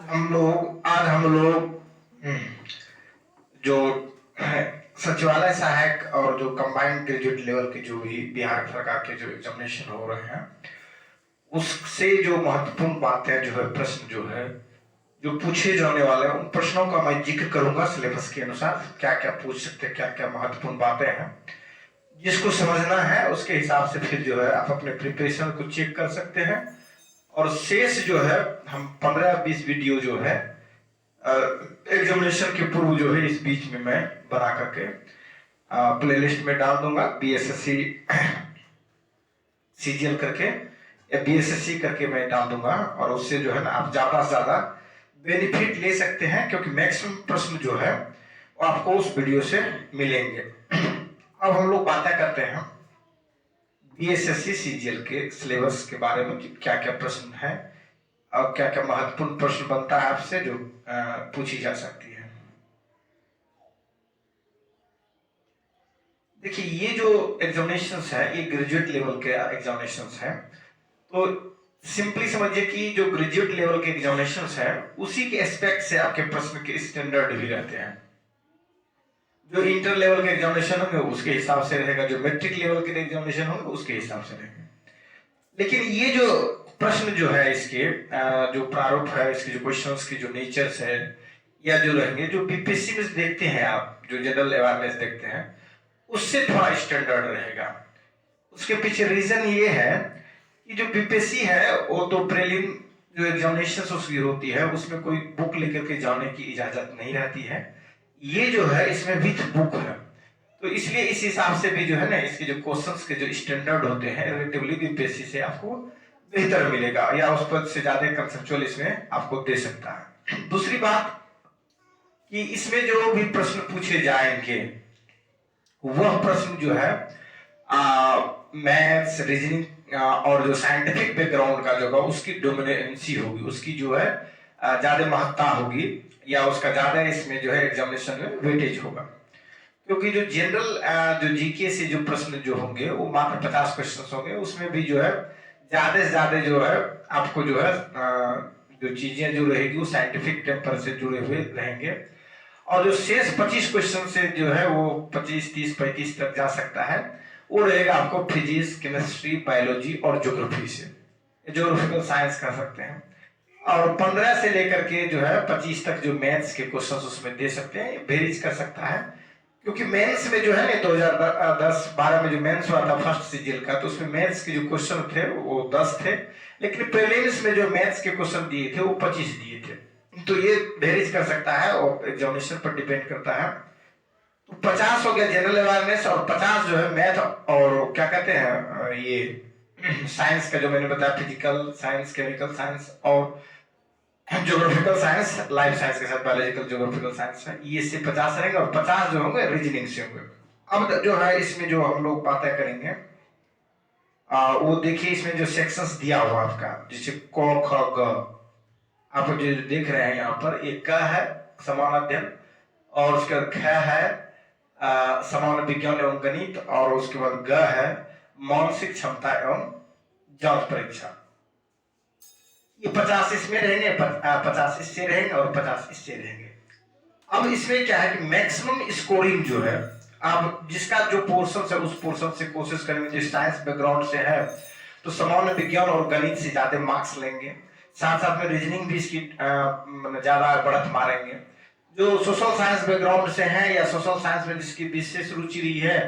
आज हम लोग जो है सचिवालय सहायक और जो कंबाइंड ग्रेजुएट लेवल के जो भी बिहार सरकार के जो एग्जामिनेशन हो रहे हैं उससे जो महत्वपूर्ण बातें जो है प्रश्न जो पूछे जाने वाले हैं उन प्रश्नों का मैं जिक्र करूंगा सिलेबस के अनुसार क्या क्या पूछ सकते हैं, क्या क्या महत्वपूर्ण बातें हैं। जिसको समझना है उसके हिसाब से फिर जो है आप अपने प्रिपरेशन को चेक कर सकते हैं। और शेष जो है हम 15-20 वीडियो जो है एग्जामिनेशन के पूर्व जो है इस बीच में मैं बना करके प्लेलिस्ट में डाल दूंगा। बीएसएससी सीजीएल करके या बीएसएससी करके मैं डाल दूंगा और उससे जो है ना आप ज्यादा से ज्यादा बेनिफिट ले सकते हैं, क्योंकि मैक्सिमम प्रश्न जो है वो आपको उस वीडियो से मिलेंगे। अब हम लोग बातें करते हैं बीएसएससी सीजीएल के सिलेबस के बारे में कि क्या क्या प्रश्न है और क्या क्या महत्वपूर्ण प्रश्न बनता है आपसे जो पूछी जा सकती है। देखिए ये जो एग्जामिनेशंस है ये ग्रेजुएट लेवल के एग्जामिनेशंस है, तो सिंपली समझिए कि जो ग्रेजुएट लेवल के एग्जामिनेशंस है उसी के एस्पेक्ट से आपके प्रश्न के स्टैंडर्ड भी रहते हैं। जो इंटर लेवल के एग्जामिनेशन होंगे उसके हिसाब से रहेगा, जो मैट्रिक लेवल के एग्जामिनेशन होंगे उसके हिसाब से रहेगा। लेकिन ये जो प्रश्न जो है इसके जो प्रारूप है, इसके जो क्वेश्चंस की जो नेचर्स है या जो रहेंगे जो बीपीएससी में देखते हैं आप जो जनरल अवेयरनेस देखते हैं उससे थोड़ा स्टैंडर्ड रहेगा। उसके पीछे रीजन ये है कि जो बीपीएससी है वो तो प्रीलिम जो एग्जामिनेशन उसकी होती है उसमें कोई बुक लेकर के जाने की इजाजत नहीं रहती है। ये जो है इसमें विथ बुक है, तो इसलिए इस हिसाब से भी जो है ना इसके जो क्वेश्चंस के जो स्टैंडर्ड होते हैं रिलेटिवली बीपीएससी से आपको बेहतर मिलेगा या उस पर से ज्यादा कंसेप्चुअल इसमें आपको दे सकता है। दूसरी बात कि इसमें जो भी प्रश्न पूछे जाएंगे वह प्रश्न जो है मैथ्स रीजनिंग और जो साइंटिफिक बैकग्राउंड का जो होगा उसकी डोमिनेंसी होगी, उसकी जो है ज्यादा महत्ता होगी या उसका ज्यादा इसमें जो है एग्जामिनेशन में वेटेज होगा। क्योंकि जो जनरल जो जीके से जो प्रश्न जो होंगे वो मात्र 50 क्वेश्चन होंगे, उसमें भी जो है ज्यादा से ज्यादा जो है आपको जो है जो चीजें जो रहेगी वो साइंटिफिक टेम्पर से जुड़े हुए रहेंगे और जो शेष 25 क्वेश्चन से जो है वो 25, 30, 35 तक जा सकता है वो रहेगा आपको फिजिक्स, केमिस्ट्री, बायोलॉजी और ज्योग्राफी से, ज्योग्राफिकल साइंस कर सकते हैं। और 15 से लेकर के जो है 25 तक जो मैथ्स के क्वेश्चन उसमें दे सकते हैं, वेरीज कर सकता है। क्योंकि मेंस में जो है ना 2010-12 में जो मेंस हुआ था फर्स्ट सीजीएल का, तो उसमें मैथ्स के जो क्वेश्चन थे वो 10 थे, लेकिन प्रीलिम्स में जो मैथ्स के क्वेश्चन दिए थे वो 25 दिए थे। तो ये वेरीज कर सकता है और एग्जामिनेशन पर डिपेंड करता है। तो 50 हो गया जनरल अवेयरनेस और 50 जो है मैथ और क्या कहते हैं ये साइंस का जो मैंने बताया फिजिकल साइंस, केमिकल साइंस और ज्योग्राफिकल साइंस, लाइफ साइंस के साथ बायोलॉजिकल ज्योग्राफिकल साइंस है, ये से 50 रहेंगे और 50 जो होंगे रीजनिंग से होंगे। अब जो है इसमें जो हम लोग बातें करेंगे वो देखिए इसमें जो सेक्शंस दिया हुआ आपका जैसे क ख ग आप जो देख रहे हैं यहाँ पर एक क है समान अध्ययन और उसके बाद ख है समान विज्ञान एवं गणित और उसके बाद ग है मानसिक क्षमता एवं जांच परीक्षा। ये 50 इसमें रहेंगे, 50 इससे रहेंगे और 50 इससे रहेंगे। अब इसमें क्या है कि मैक्सिमम स्कोरिंग जो है आप जिसका जो पोर्शन है उस पोर्शन से कोशिश करेंगे। जो साइंस बैकग्राउंड से है तो सामान्य विज्ञान और गणित से ज्यादा मार्क्स लेंगे, साथ साथ में रीजनिंग भी इसकी ज्यादा बढ़त मारेंगे। जो सोशल साइंस बैकग्राउंड से है या सोशल साइंस में जिसकी विशेष रुचि रही है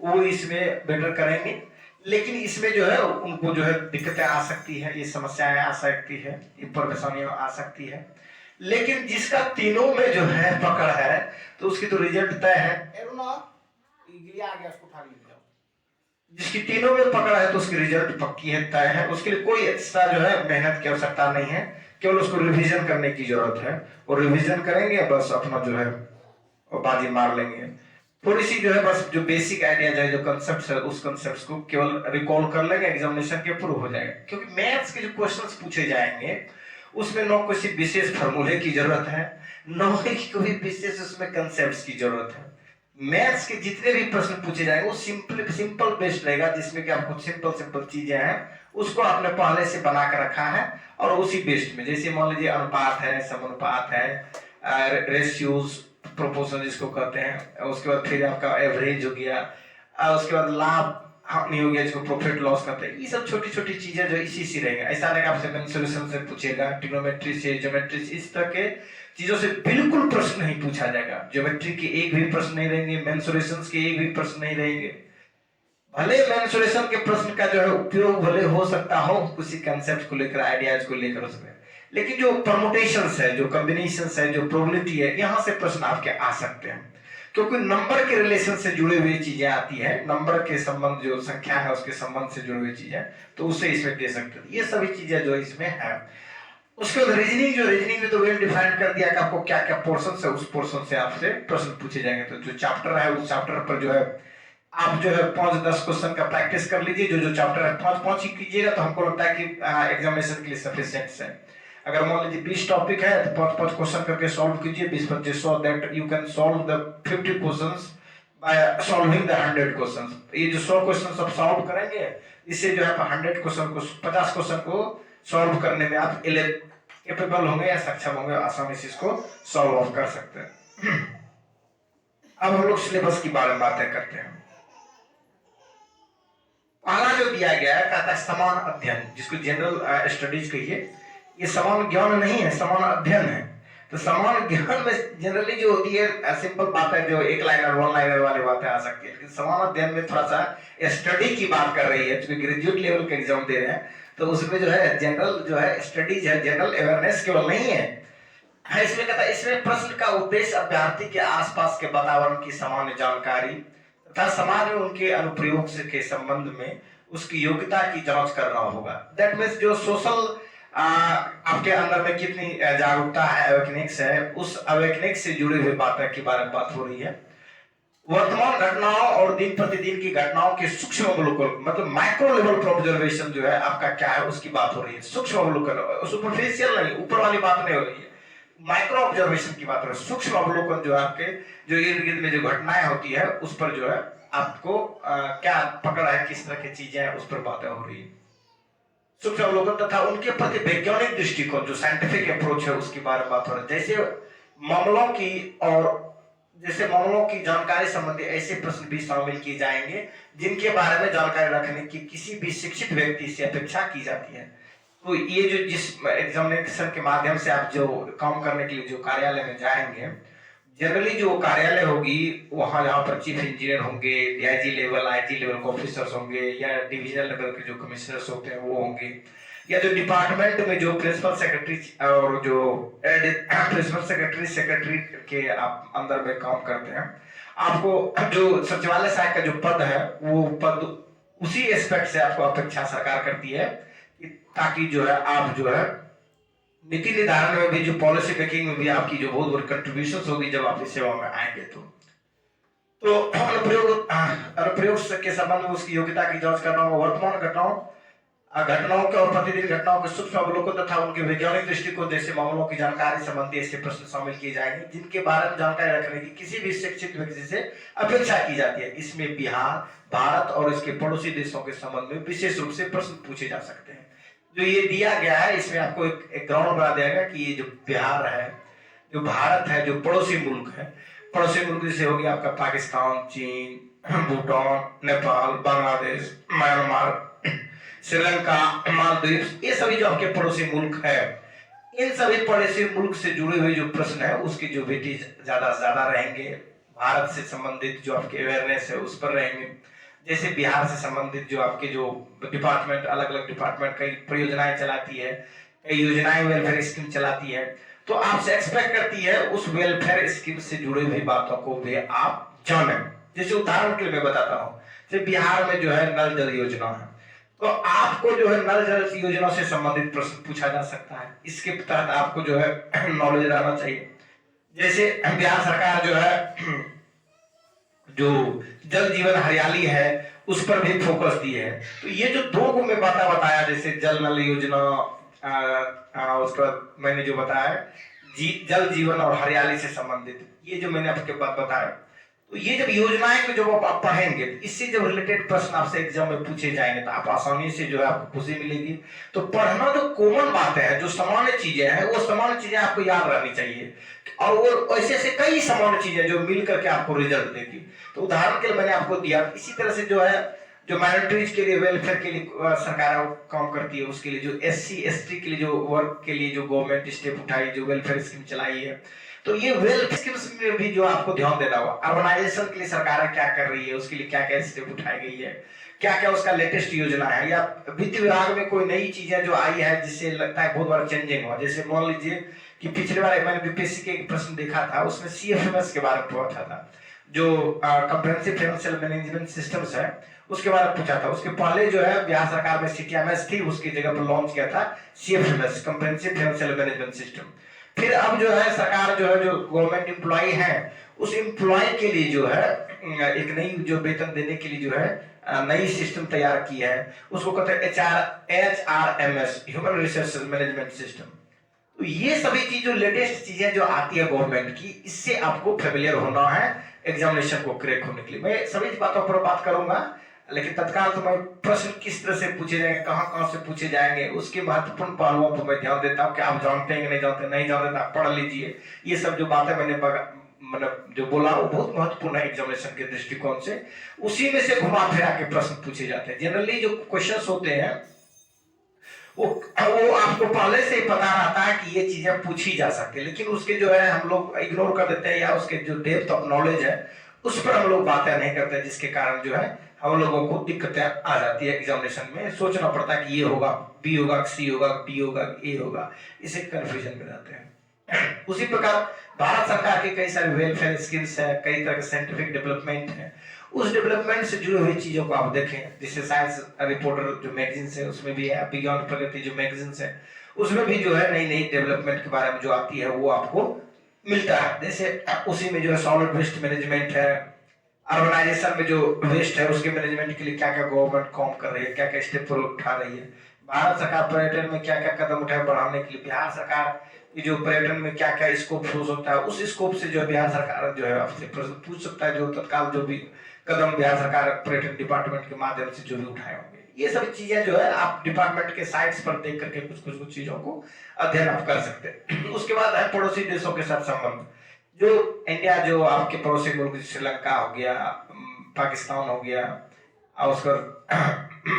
वो इसमें बेटर करेंगे। लेकिन इसमें जो है उनको जो है दिक्कतें आ सकती है, ये समस्याएं आ सकती है, ये परेशानियां आ सकती है। लेकिन जिसका तीनों में जो है पकड़ है तो उसकी तो रिजल्ट तय है। जिसकी तीनों में पकड़ है तो उसकी रिजल्ट पक्की है, तय है। उसके लिए कोई एक्स्ट्रा जो है मेहनत की आवश्यकता नहीं है, केवल उसको रिवीजन करने की जरूरत है और रिवीजन करेंगे बस अपना जो है बाजी मार लेंगे। थोड़ी सी जो है बस जो बेसिक आइडिया है जो कंसेप्ट है उस कंसेप्ट को केवल रिकॉल कर लेंगे, एग्जामिनेशन के अप्रूव हो जाएगा। क्योंकि मैथ्स के जो क्वेश्चंस पूछे जाएंगे उसमें न किसी विशेष फार्मूले की जरूरत है, न ही कोई विशेष उसमें कंसेप्ट्स की जरूरत है। मैथ्स के जितने भी प्रश्न पूछे जाएंगे वो सिंपल बेस्ड रहेगा, जिसमें कि आपको सिंपल चीजें हैं उसको आपने पहले से बना कर रखा है और उसी बेस्ड में, जैसे मान लीजिए अनुपात है, समानुपात है, रेशियोज, प्रोपोर्शन जिसको कहते हैं, उसके बाद फिर आपका एवरेज हो गया, उसके बाद लाभ हानि हो गया जिसको प्रॉफिट लॉस कहते हैं। ये सब छोटी छोटी चीजें जो इसी से रहेंगे। ऐसा नहीं आपसे मेंसुरेशन से पूछेगा, ट्रिग्नोमेट्री से, ज्योमेट्री से, इस तरह के चीजों से बिल्कुल प्रश्न नहीं पूछा जाएगा। ज्योमेट्री के एक भी प्रश्न नहीं रहेंगे, मेंसुरेशन के एक भी प्रश्न नहीं रहेंगे। भले मेंसुरेशन के प्रश्न का जो है उपयोग भले हो सकता हो किसी कंसेप्ट को लेकर, आइडियाज को लेकर उसमें, लेकिन जो परमुटेशंस है, जो कॉम्बिनेशंस है, जो प्रोबेबिलिटी है, यहाँ से प्रश्न आपके आ सकते हैं, क्योंकि नंबर के रिलेशन से जुड़े हुए चीजें आती है, नंबर के संबंध जो संख्या है उसके संबंध से जुड़ी हुई चीजें, तो उससे इसमें दे सकते हैं। ये सभी चीजें जो इसमें है। उसके बाद रीजनिंग में तो वेल डिफाइन कर दिया कि आपको क्या क्या पोर्शन है, उस पोर्शन से आपसे प्रश्न पूछे जाएंगे। तो जो चैप्टर है उस चैप्टर पर जो है आप जो है 5-10 क्वेश्चन का प्रैक्टिस कर लीजिए। जो चैप्टर है 5-5 ही कीजिएगा तो हमको लगता है कि एग्जामिनेशन के लिए सफिशिएंट है। अगर मान लीजिए 20 टॉपिक है तो 5-5 क्वेश्चन करके सॉल्व कीजिए, 20-25, so that you can solve the 50 questions by solving the 100 questions. ये जो 100 क्वेश्चन आप सॉल्व करेंगे, इससे जो है आप 100 क्वेश्चन को, 50 क्वेश्चन को सॉल्व करने में आप कैपेबल होंगे या सक्षम होंगे, आसानी से इसको सॉल्व ऑफ कर सकते हैं। अब हम लोग सिलेबस की बारे में बातें करते हैं। पहला जो दिया गया है कहता है समान अध्ययन, जिसको जनरल स्टडीज कहिए। ये समान ज्ञान नहीं है, समान अध्ययन है। तो समान ज्ञान में जनरली जो होती है सिंपल बात है, जो एक लाइनर वन लाइनर वाली बातें आ सकती है, लेकिन समान अध्ययन में थोड़ा सा स्टडी की बात कर रही है। क्योंकि ग्रेजुएट लेवल का एग्जाम दे रहे हैं तो उसमें जो है जनरल जो है स्टडीज है, जनरल अवेयरनेस केवल नहीं है। इसमें कहता है इसमें प्रश्न का उद्देश्य अभ्यर्थी के आसपास के वातावरण की सामान्य जानकारी तथा समाज में उनके अनुप्रयोग से के संबंध में उसकी योग्यता की जांच करना होगा। दैट मीन्स जो सोशल आपके अंदर में कितनी जागरूकता है, अवेकनिक्स है, उस अवेकनिक्स से जुड़ी हुई बातें के बारे में बात हो रही है। वर्तमान घटनाओं और दिन प्रतिदिन की घटनाओं के सूक्ष्म अवलोकन, मतलब माइक्रो लेवल पर ऑब्जर्वेशन जो है आपका क्या है उसकी बात हो रही है। सूक्ष्म अवलोकन, सुपरफिशियल नहीं, ऊपर वाली बात नहीं हो रही है, माइक्रो ऑब्जर्वेशन की बात हो रही है। सूक्ष्म अवलोकन जो आपके जो इर्द गिर्द में जो घटनाएं होती है उस पर जो है आपको क्या पकड़ है, किस तरह की चीजें हैं, उस पर बातें हो रही है। सूक्ष्म अवलोकन तथा उनके प्रति वैज्ञानिक दृष्टिकोण, जो साइंटिफिक अप्रोच है, उसके बारे में बात हो रही है। जैसे मामलों की जानकारी संबंधी ऐसे प्रश्न भी शामिल किए जाएंगे जिनके बारे में जानकारी रखने की किसी भी शिक्षित व्यक्ति से अपेक्षा की जाती है। तो ये जो जिस एग्जामिनेशन के माध्यम से आप जो काम करने के लिए जो कार्यालय में जाएंगे, जनरली जो कार्यालय होगी वहां जहाँ पर चीफ इंजीनियर होंगे, डीआईजी लेवल, आईजी लेवल के ऑफिसर्स होंगे, या डिविजनल लेवल के जो कमिश्नर्स होते हैं वो होंगे, या जो डिपार्टमेंट में जो प्रिंसिपल सेक्रेटरी और जो प्रिंसिपल सेक्रेटरी के आप अंदर में काम करते हैं, आपको जो सचिवालय सहायक का जो पद है वो पद उसी एस्पेक्ट से आपको अपेक्षा सरकार करती है, ताकि जो है आप जो है नीति निर्धारण में भी, जो पॉलिसी मेकिंग में भी आपकी जो बहुत बड़ी कंट्रीब्यूशन होगी जब आप इस सेवा में आएंगे। तो अनुप्रयोग के संबंध में उसकी योग्यता की जांच करना होगा। वर्तमान घटनाओं के और प्रतिदिन घटनाओं के सूक्ष्म अवलोकन तथा उनके वैज्ञानिक दृष्टिकोण जैसे मामलों की जानकारी संबंधी ऐसे प्रश्न शामिल किए जाएंगे जिनके बारे में जानकारी रखने की किसी भी शिक्षित व्यक्ति से अपेक्षा की जाती है। इसमें बिहार, भारत और इसके पड़ोसी देशों के संबंध में विशेष रूप से प्रश्न पूछे जा सकते हैं। जो ये दिया गया है इसमें आपको एक ग्राउंड बना दिया गया कि ये जो बिहार है, जो भारत है, जो पड़ोसी मुल्क है, पड़ोसी मुल्क जैसे हो गया आपका पाकिस्तान, चीन, भूटान, नेपाल, बांग्लादेश, म्यांमार, श्रीलंका, मालदीव, ये सभी जो आपके पड़ोसी मुल्क है, इन सभी पड़ोसी मुल्क से जुड़े हुए जो प्रश्न है उसके जो वेटेज ज्यादा से ज्यादा रहेंगे। भारत से संबंधित जो आपके अवेयरनेस है उस पर रहेंगे। जैसे बिहार से संबंधित जो आपके जो डिपार्टमेंट, अलग अलग डिपार्टमेंट कई परियोजनाएं चलाती है, कई योजनाएं, वेलफेयर स्कीम चलाती है, तो आपसे एक्सपेक्ट करती है उस वेलफेयर स्कीम से जुड़ी हुई बातों को भी आप जाने। जैसे उदाहरण के लिए मैं बताता हूँ, जैसे बिहार में जो है नल जल योजना है, तो आपको जो है नल जल योजना से संबंधित प्रश्न पूछा जा सकता है। इसके तहत आपको जो है नॉलेज रहना चाहिए। जैसे बिहार सरकार जो है जो जल जीवन हरियाली है उस पर भी फोकस दी है। तो ये जो दो को मैं बताया, जैसे जल नल योजना, उसके बाद मैंने जो बताया जल जीवन और हरियाली से संबंधित, ये जो मैंने आपके बात बताया, तो ये जब योजनाएं को जब आप पढ़ेंगे, इससे जब रिलेटेड प्रश्न आपसे एग्जाम में पूछे जाएंगे तो आप आसानी से जो है आपको खुशी मिलेगी। तो पढ़ना जो कॉमन बातें हैं, जो सामान्य चीजें हैं, वो सामान्य चीजें आपको याद रहनी चाहिए, और वो ऐसे ऐसे कई सामान्य चीजें जो मिल करके आपको रिजल्ट देगी। तो उदाहरण के लिए मैंने आपको दिया। इसी तरह से जो है जो माइनॉरिटीज के लिए वेलफेयर के लिए सरकार काम करती है, उसके लिए जो SC ST के लिए जो वर्क के लिए जो गवर्नमेंट स्टेप उठाई, जो वेलफेयर स्कीम चलाई है, तो ये वेलफेयर स्कीम्स में भी जो आपको ध्यान देना होगा। अर्बनाइजेशन के लिए सरकार क्या कर रही है, उसके लिए क्या क्या स्टेप उठाई गई है, क्या क्या उसका लेटेस्ट योजना है, या वित्त विभाग में कोई नई चीजें जो आई है जिससे लगता है बहुत बड़ा चेंजिंग हुआ। जैसे मान लीजिए कि पिछले बार मैंने BPSC के एक प्रश्न देखा था, उसमें CFMS के बारे में पूछा था, जो कंप्रेहेंसिव फाइनेंशियल मैनेजमेंट सिस्टम्स है, उसके बारे में पूछा था। उसके पहले जो है बिहार सरकार में CTMS थी, उसकी जगह पर लॉन्च किया था CFMS, comprehensive financial management system. फिर अब जो है सरकार जो है जो गवर्नमेंट एम्प्लॉय है, उस एम्प्लॉय के लिए जो है एक नई जो वेतन देने के लिए जो है नई सिस्टम तैयार की है, उसको कहते हैं HRMS, human resource management system. तो ये सभी चीज जो लेटेस्ट चीजें जो आती है गवर्नमेंट की, इससे आपको फेमिलियर होना है एग्जामिनेशन को क्रैक होने के लिए। मैं सभी बातों पर बात करूंगा, लेकिन तत्काल तो मैं प्रश्न किस तरह से पूछे जाएंगे, कहां से पूछे जाएंगे, उसके महत्वपूर्ण पहलुओं पर मैं ध्यान देता हूं कि आप जानते हैं कि नहीं जानते। नहीं जानते तो आप पढ़ लीजिए। ये सब जो बातें मैंने मतलब जो बोला वो बहुत महत्वपूर्ण है एग्जामिनेशन के दृष्टिकोण से। उसी में से घुमा फिरा के प्रश्न पूछे जाते हैं। जनरली जो क्वेश्चंस होते हैं वो आपको पहले से ही पता रहता है कि ये चीजें पूछी जा सकती है, लेकिन उसके जो है हम लोग इग्नोर कर देते हैं, या उसके जो डेप्थ ऑफ नॉलेज है उस पर हम लोग बातें नहीं करते, जिसके कारण जो है हम लोगों को दिक्कतें आ जाती है। एग्जामिनेशन में सोचना पड़ता है कि ये होगा, B होगा, C होगा, D होगा, A होगा, इसे कंफ्यूजन में रहते हैं। उसी प्रकार भारत सरकार की कई सारी वेलफेयर स्कीम्स है, कई तरह के साइंटिफिक डेवलपमेंट है। उस डेवलपमेंट से जुड़ी हुई चीजों को आप देखें, जैसे साइंस रिपोर्टर जो मैगजीन है उसमें भी है, विज्ञान प्रगति जो मैगजीन है उसमें भी जो है नई नई डेवलपमेंट के बारे में जो आती है वो आपको मिलता है। जैसे उसी में जो है सॉलिड वेस्ट मैनेजमेंट है, अर्बनाइजेशन में जो वेस्ट है उसके मैनेजमेंट के लिए क्या क्या गवर्नमेंट काम कर रही है, क्या क्या स्टेप उठा रही है, भारत सरकार पर्यटन में क्या क्या कदम उठाए बढ़ाने के लिए, बिहार सरकार की जो पर्यटन में क्या क्या स्कोप हो सकता है, उस स्कोप से जो बिहार सरकार जो है आपसे प्रश्न पूछ सकता है, जो तत्काल जो भी कदम बिहार सरकार पर्यटन डिपार्टमेंट के माध्यम से जो भी उठाए होंगे। ये सब चीजें जो है आप डिपार्टमेंट के साइट्स पर देख करके कुछ चीजों को अध्ययन आप कर सकते हैं। उसके बाद है पड़ोसी देशों के साथ संबंध। जो इंडिया जो आपके पड़ोसी मुल्क श्रीलंका हो गया, पाकिस्तान हो गया, और उसके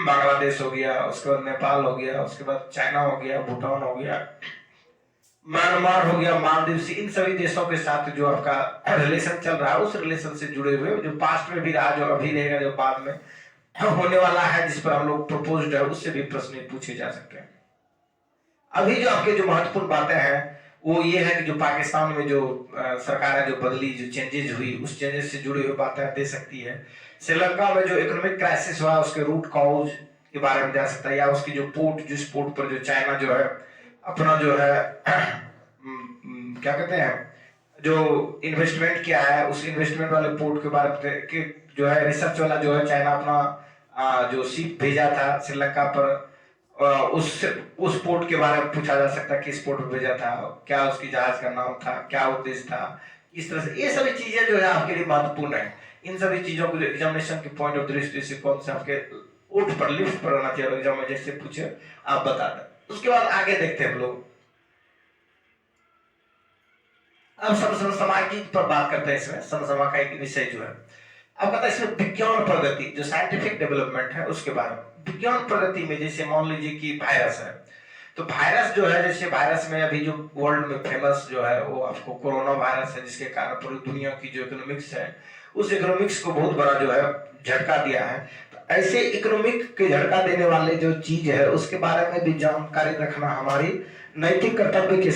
बांग्लादेश हो गया, उसके बाद नेपाल हो गया, उसके बाद चाइना हो गया, भूटान हो गया, म्यांमार हो गया, मालदीव, इन सभी देशों के साथ जो आपका रिलेशन चल रहा है, उस रिलेशन से जुड़े हुए जो पास्ट में भी रहा, जो अभी रहेगा, जो बाद में होने वाला है, जिस पर हम लोग प्रपोज्ड है, उससे भी प्रश्न पूछे जा सकते हैं। अभी जो आपके जो महत्वपूर्ण बातें हैं वो ये है कि जो पाकिस्तान में जो सरकार है जो बदली, जो चेंजेस हुई, उस चेंजेस से जुड़ी हुई बातें दे सकती है। श्रीलंका में जो इकोनॉमिक क्राइसिस हुआ उसके रूट कॉज के बारे में जा सकता है, या उसकी जो पोर्ट, जिस पोर्ट पर जो चाइना जो है अपना जो है क्या कहते हैं जो इन्वेस्टमेंट किया है, उस इन्वेस्टमेंट वाले पोर्ट के बारे में जो है रिसर्च वाला जो है चाइना अपना जो शिप भेजा था श्रीलंका पर, उस पोर्ट के बारे में पूछा जा सकता है, किस पोर्ट पर भेजा था, क्या उसकी जहाज का नाम था, क्या उद्देश्य था, इस तरह से। ये सभी चीजें जो है आपके लिए महत्वपूर्ण है। इन सभी चीजों को एग्जामिनेशन के पॉइंट ऑफ दृष्टि से कौन से आपके उठ पर लिफ्ट पर होना चाहिए, एग्जाम में जैसे पूछे आप बता दें। उसके बाद आगे देखते हैं हम लोग, अब समसामयिक पर बात करते हैं। इसमें समसामयिक विषय जो है अब कहता है इसमें विज्ञान प्रगति, जो साइंटिफिक डेवलपमेंट है उसके बारे में। विज्ञान प्रगति में जैसे मान लीजिए कि वायरस है, तो वायरस जो है, जैसे वायरस में अभी जो वर्ल्ड में फेमस जो है वो आपको कोरोना वायरस है, जिसके कारण पूरी दुनिया की जो इकोनॉमिक्स है उस इकोनॉमिक्स को बहुत बड़ा जो है झटका दिया है। तो ऐसे इकोनॉमिक के झटका देने वाले जो चीज है उसके बारे में भी जानकारी रखना हमारी नैतिक कर्तव्य के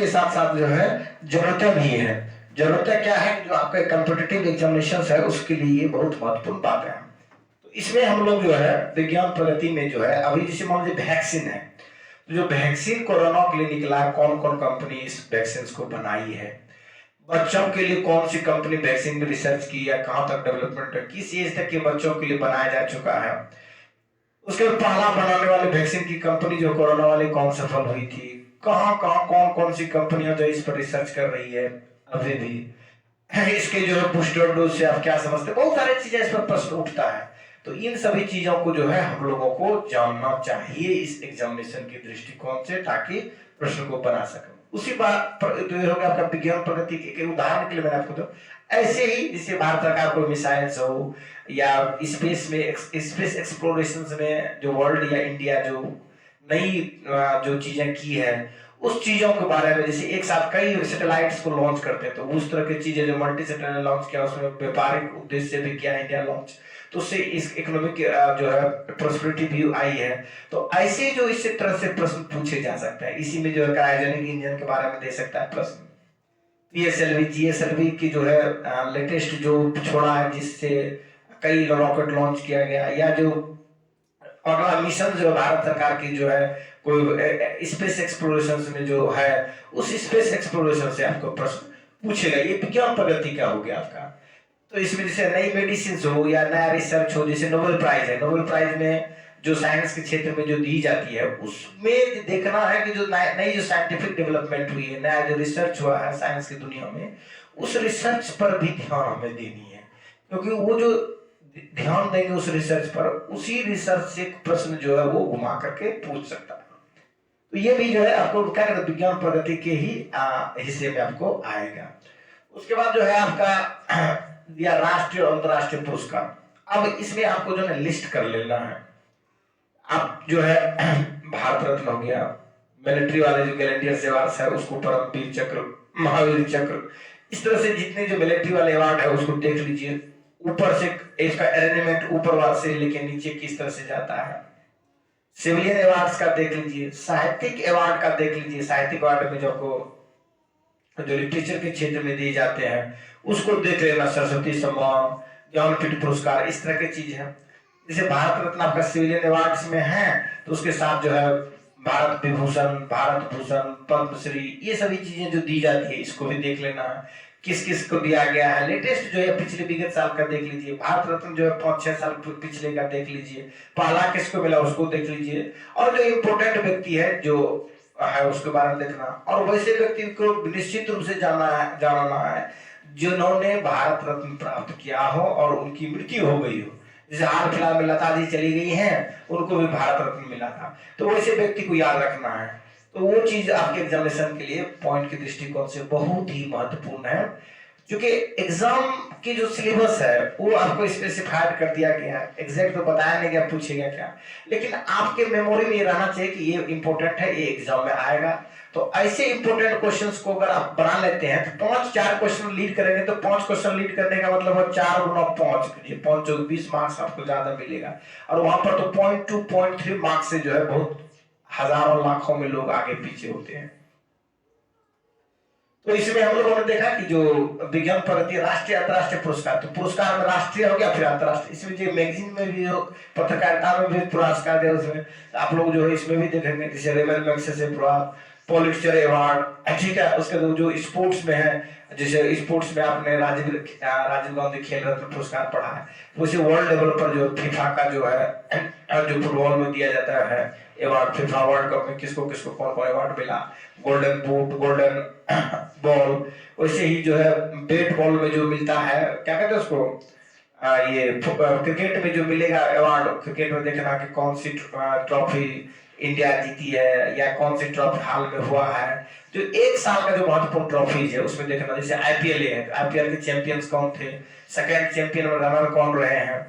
साथ साथ जो है जरूरतें भी है। जरूरतें क्या है, जो आपके कॉम्पिटिटिव एग्जामिनेशन है उसके लिए बहुत महत्वपूर्ण बात है। तो इसमें हम लोग जो है विज्ञान प्रगति में जो है अभी जैसे मान लीजिए वैक्सीन है, तो जो वैक्सीन कोरोना के लिए निकला है, कौन कौन कंपनी इस वैक्सीन को बनाई है, बच्चों के लिए कौन सी कंपनी वैक्सीन में रिसर्च की है, कहां तक डेवलपमेंट है, किस एज तक के बच्चों के लिए बनाया जा चुका है। उसके बाद पहला बनाने वाली वैक्सीन की कंपनी जो कोरोना वाली कौन सफल हुई थी, कहाँ कहाँ कौन कौन सी कंपनियां जो इस पर रिसर्च कर रही है अभी भी, इसके जो है बूस्टर डोज से आप क्या समझते हैं, बहुत सारी चीजें इस पर प्रश्न उठता है। तो इन सभी चीजों को जो है हम लोगों को जानना चाहिए इस एग्जामिनेशन के दृष्टिकोण से, ताकि प्रश्न को बना सकें। उसी बात तो ये हो गया आपका विज्ञान प्रगति के उदाहरण के लिए मैंने आपको तो ऐसे ही जैसे भारत सरकार कोई मिसाइल्स हो या स्पेस में स्पेस एक्सप्लोरेशन में जो वर्ल्ड या इंडिया जो नई जो चीजें की है उस चीजों के बारे में, जैसे एक साथ कई सैटेलाइट्स को लॉन्च करते हैं तो उस तरह की चीजें जो मल्टी सैटेलाइट लॉन्च किया उसमें व्यापारिक उद्देश्य से भी किया इंडिया लॉन्च, तो उससे इस इकोनॉमिक जो है प्रोस्पेरिटी भी आई है। तो ऐसे जो इस तरह से प्रश्न पूछे जा सकते हैं। इसी में जो है क्रायोजेनिक इंजन के बारे में दे सकता है प्रश्न, पीएसएलवी जीएसएलवी की जो है लेटेस्ट जो छोड़ा है जिससे कई रॉकेट लॉन्च किया गया, या जो अगला मिशन जो भारत सरकार की जो है कोई स्पेस एक्सप्लोरेशन में जो है उस स्पेस एक्सप्लोरेशन से आपको प्रश्न पूछेगा। ये विज्ञान प्रगति का हो गया आपका। तो इसमें जैसे नई मेडिसिन हो या नया रिसर्च हो, जैसे नोबेल प्राइज है, नोबेल प्राइज में जो साइंस के क्षेत्र में जो दी जाती है उसमें देखना है कि जो नई जो साइंटिफिक डेवलपमेंट हुई है, नया जो रिसर्च हुआ है साइंस की दुनिया में, उस रिसर्च पर भी ध्यान हमें देनी है, क्योंकि वो जो ध्यान देंगे उस रिसर्च पर, उसी रिसर्च से प्रश्न जो है वो घुमा करके पूछ सकता है। तो ये भी जो है आपको क्या कहते हैं विज्ञान प्रगति के ही हिस्से में आपको आएगा। उसके बाद जो है आपका या राष्ट्रीय और अंतरराष्ट्रीय पुरस्कार। अब इसमें आपको जो है लिस्ट कर लेना है। आप जो है भारत रत्न हो गया, मिलिट्री वाले जो गैलेंटियर्स अवार्ड है उसको परमवीर चक्र, महावीर चक्र, इस तरह से जितने जो मिलिट्री वाले अवार्ड है उसको देख लीजिए। ऊपर से इसका अरेंजमेंट ऊपर वाले से लेके नीचे किस तरह से जाता है। सिविलियन अवार्ड्स का देख लीजिए, साहित्यिक अवार्ड का देख लीजिए। साहित्यिक अवार्ड में जो आपको जो लिटरेचर के क्षेत्र में दिए जाते हैं उसको देख लेना, सरस्वती सम्मान, ज्ञानपीठ पुरस्कार, इस तरह की चीज है। जैसे भारत रत्न आपका सिविलियन अवार्ड्स में है तो उसके साथ जो है भारत विभूषण, भारत भूषण, पद्मश्री, ये सभी चीजें जो दी जाती है इसको भी देख लेना है किस किस को दिया गया है। लेटेस्ट जो है पिछले विगत साल का देख लीजिए। भारत रत्न जो है 5-6 साल पिछले का देख लीजिए, पहला किसको मिला उसको देख लीजिए, और जो इम्पोर्टेंट व्यक्ति है जो है उसके बारे में देखना। और वैसे व्यक्ति को निश्चित रूप से जानना है जिन्होंने भारत रत्न प्राप्त किया हो और उनकी मृत्यु हो गई हो। जैसे हाल फिलहाल में लता जी चली गई हैं, उनको भी भारत रत्न मिला था, तो वैसे व्यक्ति को याद रखना है। तो वो चीज आपके एग्जामिनेशन के लिए पॉइंट के दृष्टिकोण से बहुत ही महत्वपूर्ण है, क्योंकि एग्जाम की जो सिलेबस है वो आपको स्पेसिफाइड कर दिया गया है। एग्जैक्ट तो बताया नहीं गया पूछेगा क्या, लेकिन आपके मेमोरी में ये रहना चाहिए कि ये इंपॉर्टेंट है, ये एग्जाम में आएगा। तो ऐसे इंपॉर्टेंट क्वेश्चंस को अगर आप बना लेते हैं तो 5-4 क्वेश्चन लीड करेंगे, तो 5 क्वेश्चन लीड करने का मतलब है 4 गुना 5 कीजिए, 5 जो 20 मार्क्स आपको ज्यादा मिलेगा। और वहां पर तो 0.2 0.3 मार्क्स से जो है बहुत हजारों लाखों में लोग आगे पीछे होते हैं। तो इसमें हम लोगों ने देखा कि जो विज्ञान प्रगति राष्ट्रीय अंतरराष्ट्रीय पुरस्कार, तो पुरस्कार में राष्ट्रीय हो गया फिर अंतरराष्ट्रीय। इसमें जो मैगजीन में भी जो पत्रकारिता में भी पुरस्कार दिया उसमें आप लोग जो है इसमें भी देखेंगे, जैसे रेमन मैग्सेसे पुलित्जर अवार्ड, ठीक है। उसके जो स्पोर्ट्स में है, जैसे स्पोर्ट्स में आपने राजीव गांधी खेल रत्न पुरस्कार पढ़ा है, वैसे वर्ल्ड लेवल पर जो फीफा का जो है जो फुटबॉल में दिया जाता है अवार्ड, फीफा वर्ल्ड कप में किसको किसको कौन कौन अवार्ड मिला, गोल्डन बूट, गोल्डन बॉल, वैसे ही जो है बेट बॉल में जो मिलता है क्या कहते हैं उसको, ये क्रिकेट में जो मिलेगा अवार्ड, क्रिकेट में देखना कि कौन सी ट्रॉफी इंडिया जीती है या कौन सी ट्रॉफी हाल में हुआ है। जो एक साल का जो महत्वपूर्ण ट्रॉफीज है उसमें देखना, जैसे आईपीएल है, आईपीएल के चैंपियंस कौन थे, सेकंड चैंपियन में रनर कौन रहे हैं,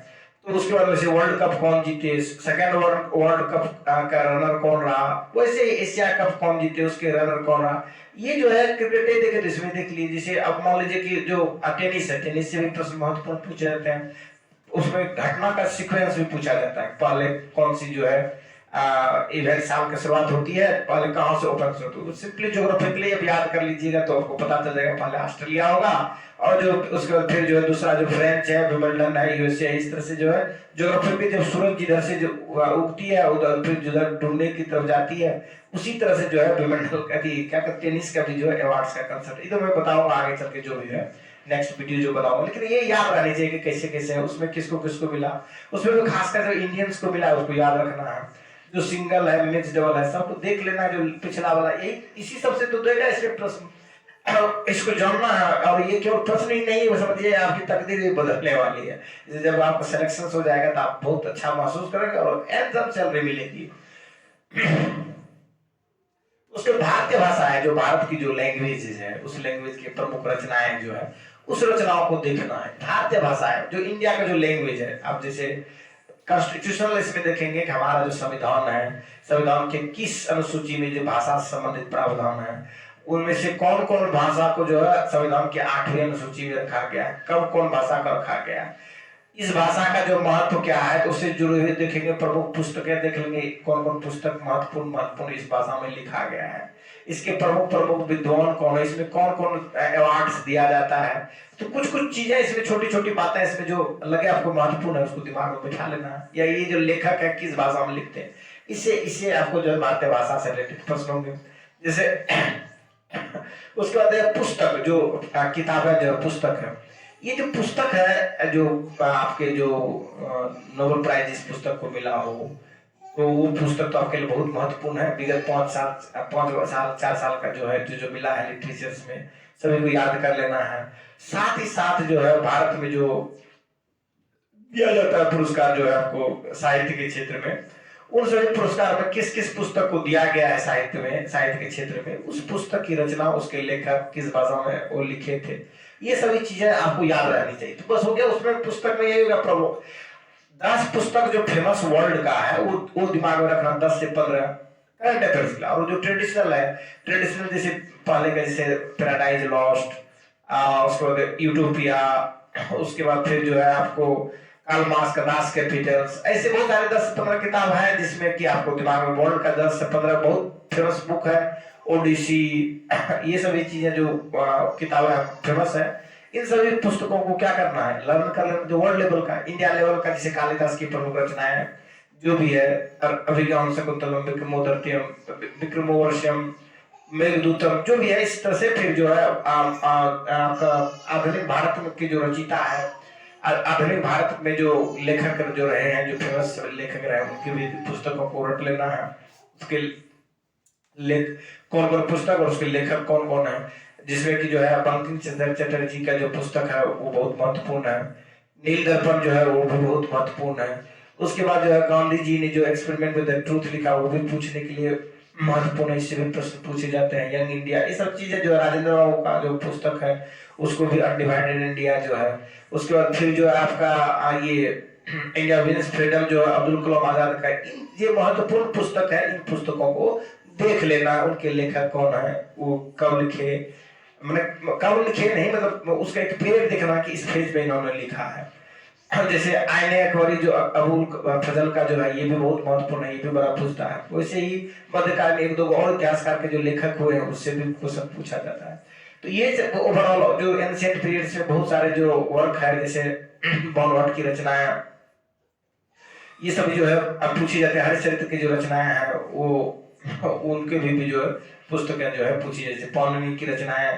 तो उसके बाद वैसे वर्ल्ड कप कौन जीते, सेकंड वर्ल्ड कप का रनर कौन रहा, वैसे एशिया कप कौन जीते उसके रनर कौन रहा। ये जो है क्रिकेट देखे तो इसमें देख लीजिए। जैसे अब मान लीजिए कि जो टेनिस है, टेनिस से भी प्रश्न महत्वपूर्ण पूछे जाते हैं, उसमें घटना का सीक्वेंस भी पूछा जाता है, पहले कौन सी जो है इवेंट साल की शुरुआत होती है, पहले कहां से ओपन होती है, सिंपली ज्योग्राफिकली अब याद कर लीजिएगा तो आपको पता चल जाएगा। पहले ऑस्ट्रेलिया होगा और जो उसके बाद फिर जो है दूसरा जो फ्रेंच है, विंबलडन है, यूएसए है, इस तरह से जो है ज्योग्राफिकली जब सूरज जिधर से जो उगती है उधर फिर जिधर डूबने की तरफ जाती है, उसी तरह से जो है विंबलडन क्या कहते टेनिस का भी जो है अवार्ड्स का कंसेप्ट, ये तो मैं बताऊंगा आगे चल के जो भी है नेक्स्ट वीडियो जो बनाऊंगा। लेकिन ये याद रहनी चाहिए कि कैसे कैसे है, उसमें किसको किसको मिला, उसमें भी खासकर जो इंडियंस को मिला उसको याद रखना है। जो सिंगल है, मिक्स, डबल है, सब देख लेना। जो पिछला वाला यही इसी सबसे तो देगा इसमें प्रश्न, इसको जानना है। और ये केवल प्रश्न ही नहीं, वो समझिए आपकी तकदीर भी बदलने वाली है। जब आपका सिलेक्शन हो जाएगा तो आप बहुत अच्छा महसूस करेंगे और एकदम सैलरी मिलेगी। उसके भारतीय भाषा है, जो भारत की जो लैंग्वेजेस है, उस लैंग्वेज की प्रमुख रचनाएं जो है, उस रचनाओं को देखना है। भारतीय भाषा है जो इंडिया का जो लैंग्वेज है। आप जैसे कॉन्स्टिट्यूशनल इसमें देखेंगे कि हमारा जो संविधान है, संविधान के किस अनुसूची में जो भाषा से संबंधित प्रावधान है, उनमें से कौन कौन भाषा को जो है संविधान के 8वीं अनुसूची में रखा गया है, कब कौन भाषा का रखा गया है, इस भाषा का जो महत्व क्या है, तो उससे जुड़े हुए देखेंगे। प्रमुख पुस्तकें देख लेंगे, कौन कौन पुस्तक महत्वपूर्ण इस भाषा में लिखा गया है, इसके प्रमुख प्रमुख विद्वान कौन है, इसमें कौन कौन अवार्ड्स दिया जाता है। तो कुछ कुछ चीजें इसमें, छोटी छोटी बातें इसमें जो लगे आपको महत्वपूर्ण है, उसको दिमाग में बिठा लेना है। या ये जो लेखक है किस भाषा में लिखते हैं, इससे आपको जो है भारतीय भाषा से रिलेटेड प्रश्न होंगे। जैसे उसके बाद पुस्तक, जो किताब है, जो पुस्तक है, ये जो पुस्तक है, जो आपके जो नोबेल प्राइज इस पुस्तक को मिला हो, तो वो पुस्तक तो आपके लिए बहुत महत्वपूर्ण है। विगत 4 साल का जो है जो मिला है लिटरेचर्स में, सभी को याद कर लेना है। साथ ही साथ जो है भारत में जो दिया जाता है पुरस्कार, जो है आपको साहित्य के क्षेत्र में, उन सभी पुरस्कार में किस किस पुस्तक को दिया गया है साहित्य में, साहित्य के क्षेत्र में, उस पुस्तक की रचना, उसके लेखक किस भाषा में वो लिखे थे, ये सभी चीजें आपको याद रहनी चाहिए। तो बस हो गया। उसमें पुस्तक में यही होगा, प्रभु 10 पुस्तक जो फेमस वर्ल्ड का है वो दिमाग में रखना, 10 से 15 करंट अफेयर्स का। और जो ट्रेडिशनल है, ट्रेडिशनल जैसे पहले का, जैसे पैराडाइज लॉस्ट, उसके बाद यूटोपिया, उसके बाद फिर जो है आपको कार्ल मार्क्स का दास कैपिटल्स, ऐसे बहुत सारे 10 से 15 किताब है जिसमें कि आपको दिमाग में, वर्ल्ड का 10 से 15 बहुत फेमस बुक है, ओडिसी, ये सभी चीजें जो किताबें फेमस है, इन सभी पुस्तकों को क्या करना है, लर्न कर लेना। जो वर्ल्ड लेवल का, इंडिया लेवल का, जैसे कालिदास की प्रमुख रचनाएं जो भी है, अभिज्ञान शकुंतलम, विक्रमोर्वशीयम, मेघदूतम, जो भी है, इस तरह से फिर जो है आपका आधुनिक भारत की जो रचिता है, आधुनिक भारत में जो लेखक जो रहे हैं, जो फेमस लेखक रहे, उनकी भी पुस्तकों को रट लेना है। उसके कौन कौन पुस्तक और उसके लेखक कौन कौन है, जिसमें कि जो है बंकिम चंद्र चटर्जी का जो पुस्तक है वो बहुत महत्वपूर्ण है। नील दर्पण जो है वो भी बहुत महत्वपूर्ण है। उसके बाद जो है गांधी जी ने जो एक्सपेरिमेंट विद द ट्रूथ लिखा, वो भी पूछने के लिए महत्वपूर्ण है, इससे भी प्रश्न पूछे जाते हैं। यंग इंडिया, ये सब चीजें जो राजेंद्र बाबू का जो पुस्तक है, उसको भी अनडिवाइडेड इंडिया जो है। उसके बाद फिर जो है आपका ये इंडिया विंस फ्रीडम, जो है अब्दुल कलाम आजाद का, ये महत्वपूर्ण पुस्तक है। इन पुस्तकों को देख लेना, उनके लेखक कौन है, वो कब लिखे, मतलब कब लिखे नहीं, मतलब उसका एक पीरियड देखना कि इस पेज पे इन्होंने लिखा है। जैसे आईने अकबरी, जो अबुल फजल का जो है, ये भी बहुत महत्वपूर्ण है, ये भी बड़ा पूछता है। वैसे ही मध्यकाल में 1-2 और इतिहासकार के जो लेखक हुए हैं, उससे भी क्वेश्चन पूछा जाता है। तो ये ओवरऑल जो एंशिएंट पीरियड से बहुत सारे जो वर्क है, जैसे बॉनवर्ट की रचनाएं, ये सब जो है अब पूछी जाती है। हरिश्चरित्र की जो रचनाएं हैं वो उनके भी जो है पुस्तकें जो है पूछी, जैसे पौर्णमी की रचनाएं,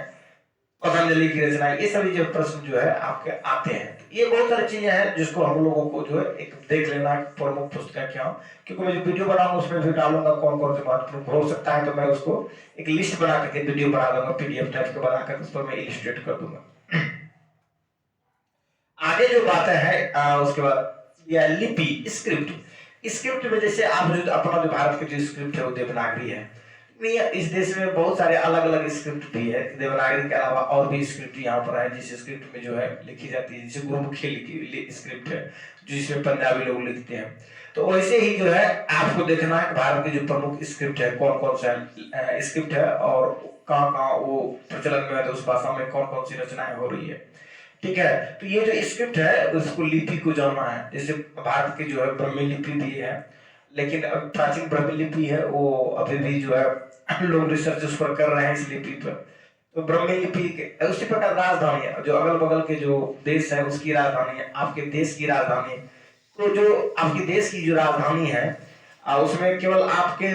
पतंजलि की रचनाएं, ये सभी जो प्रश्न जो है आपके आते हैं। तो ये बहुत सारी चीजें हैं जिसको हम लोगों को जो है एक देख लेना, प्रमुख पुस्तकें क्या हो। क्योंकि मैं जो वीडियो बनाऊंगा उसमें भी डालूंगा कौन कौन से महत्वपूर्ण हो सकता है, तो मैं उसको एक लिस्ट बना करके वीडियो बना दूंगा, पीडीएफ टाइप का बना कर उस पर मैं इलिस्ट्रेट कर दूंगा। आगे जो बातें हैं उसके बाद यह लिपि, स्क्रिप्ट में जैसे आप जो अपना जो भारत की जो स्क्रिप्ट है वो देवनागरी है। इस देश में बहुत सारे अलग अलग स्क्रिप्ट भी है, देवनागरी के अलावा और भी स्क्रिप्ट यहाँ पर है, जिस स्क्रिप्ट में जो है लिखी जाती है। जैसे गुरुमुखी लिखी स्क्रिप्ट है, जिसमें पंजाबी लोग लिखते हैं। तो वैसे ही जो है आपको देखना है भारत की जो प्रमुख स्क्रिप्ट है, कौन कौन सा स्क्रिप्ट है और कहाँ कहाँ वो प्रचलन में है, तो उस भाषा में कौन कौन सी रचनाएं हो रही है। ठीक है, तो ये जो स्क्रिप्ट है उसको लिपि को जानना है। जैसे भारत की जो है ब्राह्मी लिपि भी है, लेकिन प्राचीन ब्राह्मी लिपि है वो अभी भी जो है लोग रिसर्च उस पर कर रहे हैं, इस लिपि पर। तो ब्राह्मी लिपि के उसी प्रकार राजधानी है, जो अगल बगल के जो देश है उसकी राजधानी है, आपके देश की राजधानी। तो जो आपके देश की जो राजधानी है उसमें केवल आपके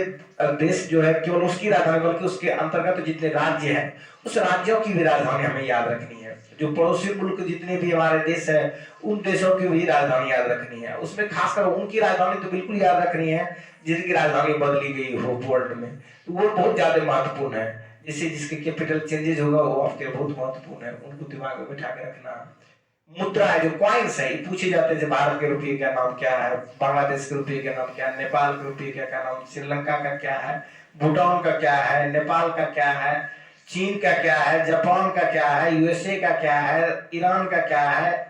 देश जो है केवल उसकी राजधानी बल्कि उसके अंतर्गत जितने राज्य हैं उस राज्यों की भी राजधानी हमें याद रखनी है। जो पड़ोसी मुल्क जितने भी हमारे देश है उन देशों की भी राजधानी याद रखनी है। उसमें खासकर उनकी राजधानी तो बिल्कुल याद रखनी है जिनकी राजधानी बदली गई हो वर्ल्ड में, तो वो बहुत ज्यादा महत्वपूर्ण है। जिससे जिसके कैपिटल चेंजेस होगा वो आपके बहुत महत्वपूर्ण है, उनको दिमाग में बिठा के रखना। मुद्रा है जो कॉइन्स है, ये पूछे जाते हैं भारत के रुपये का नाम क्या है, बांग्लादेश के रुपये का नाम क्या है, नेपाल के रुपये का नाम, श्रीलंका का क्या है, भूटान का क्या है, नेपाल का क्या है, चीन का क्या है, जापान का क्या है, यूएसए का क्या है, ईरान का क्या है,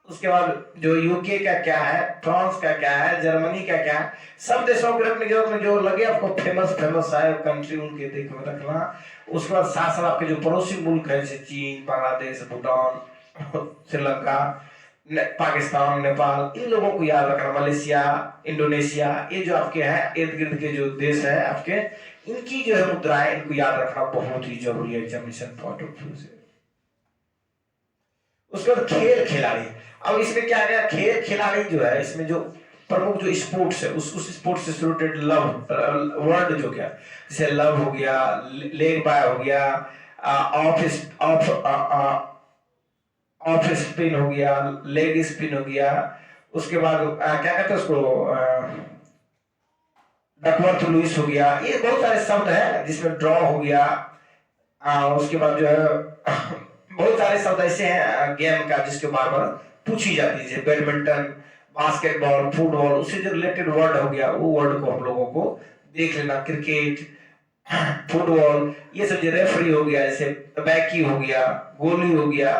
उसके बाद जो यूके का क्या है, फ्रांस का क्या है, जर्मनी का क्या है, सब देशों के रखने जरूरत में जो लगे आपको फेमस फेमस है कंट्री उनके देख में रखना। उसके बाद साथ साथ आपके जो पड़ोसी मुल्क है जैसे चीन, बांग्लादेश, भूटान, श्रीलंका, पाकिस्तान, नेपाल, इन लोगों को याद रखना। मलेशिया, इंडोनेशिया, ये जो आपके हैं इर्द गिर्द के जो देश है आपके, इनकी जो है मुद्राएं इनको याद रखना बहुत ही जरूरी है एग्जामिनेशन पॉइंट ऑफ व्यू से। उसके बाद खेल खिलाड़ी, अब इसमें क्या गया, खेल खिलाड़ी जो है इसमें जो प्रमुख जो स्पोर्ट्स है उस स्पोर्ट्स से रिलेटेड लव वर्ड जो क्या जैसे लव हो गया, लेग बाय हो गया, ऑफ स्पिन हो गया, लेग स्पिन हो गया, उसके बाद क्या कहते हैं उसको डकवर्थ लुइस हो गया, ये बहुत सारे शब्द हैं जिसमें ड्रॉ हो गया। उसके बाद जो है बहुत सारे शब्द ऐसे हैं गेम का जिसके बार बार पूछी जाती है, जैसे बैडमिंटन, बास्केटबॉल, फुटबॉल, उससे जो रिलेटेड वर्ड हो गया वो वर्ड को हम लोगों को देख लेना। क्रिकेट, फुटबॉल, ये सब जो रेफरी हो गया, जैसे बैकी हो गया, गोली हो गया,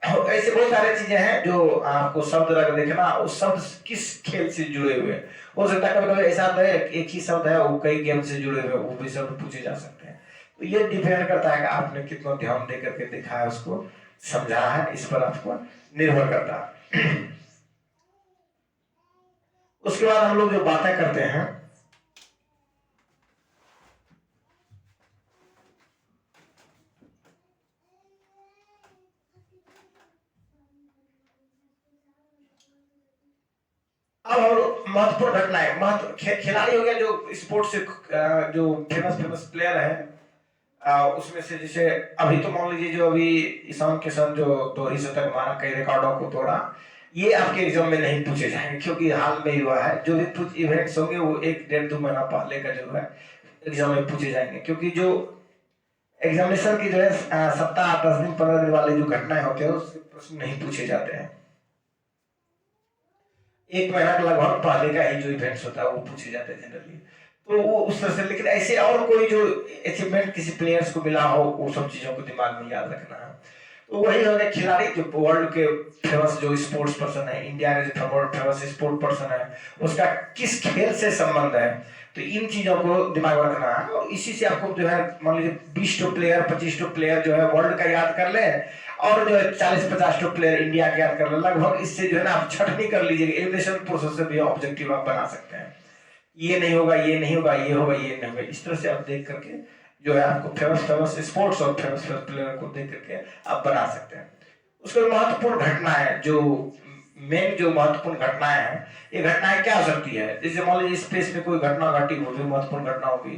ऐसे बहुत सारे चीजें हैं जो आपको शब्द रख देखना उस शब्द किस खेल से जुड़े हुए हैं। हो सकता है कभी कभी ऐसा है एक ही शब्द है वो कई गेम से जुड़े हुए वो भी शब्द पूछे जा सकते हैं। तो ये डिपेंड करता है कि आपने कितना ध्यान दे करके देखा है, उसको समझा है, इस पर आपको निर्भर करता है। उसके बाद हम लोग जो बातें करते हैं और महत्वपूर्ण घटनाएं, खिलाड़ी हो गया जो स्पोर्ट्स से जो फेमस प्लेयर है उसमें से जैसे अभी तो मान लीजिए जो अभी ईशान किशन जो 2 शतक मारा, कई रिकॉर्डों को तोड़ा, ये आपके एग्जाम में नहीं पूछे जाएंगे क्योंकि हाल में ही हुआ है। जो भी कुछ इवेंट्स होंगे वो 1-1.5-2 महीना पहले का जो है एग्जाम में पूछे जाएंगे, क्योंकि जो एग्जामिनेशन की जो है सप्ताह 10 दिन 15 दिन वाले जो घटनाएं होते हैं उसके प्रश्न नहीं पूछे जाते हैं। 1 महीना के लगभग पहले का ही जो इवेंट्स होता है वो पूछे जाते हैं जनरली, तो वो उस तरह से। लेकिन ऐसे और कोई जो अचीवमेंट किसी प्लेयर्स को मिला हो वो सब चीजों को दिमाग में याद रखना है। तो वही हो गया खिलाड़ी जो वर्ल्ड के फेमस जो स्पोर्ट्स पर्सन है, इंडिया के जो फेमस स्पोर्ट पर्सन है उसका किस खेल से संबंध है, तो इन चीजों को दिमाग में रखना है। और इसी से आपको जो है मान लीजिए 20 प्लेयर 25 प्लेयर जो है वर्ल्ड का याद कर ले और जो है 40-50 प्लेयर इंडिया के याद कर ले, लगभग इससे जो है ना आप छटनी कर लीजिएगा। एलिमिनेशन प्रोसेस से भी ऑब्जेक्टिव आप बना सकते हैं, ये नहीं होगा, ये नहीं होगा, ये होगा, ये नहीं होगा, इस तरह से आप देख करके जो है आपको फेमस स्पोर्ट्स और फेमस प्लेयर को देख करके आप बना सकते हैं। उसके महत्वपूर्ण घटनाएं जो मेन जो महत्वपूर्ण घटनाएं हैं, ये घटनाएं क्या हो सकती है, जैसे मान लीजिए स्पेस में कोई घटना घटी वो भी महत्वपूर्ण घटना होगी,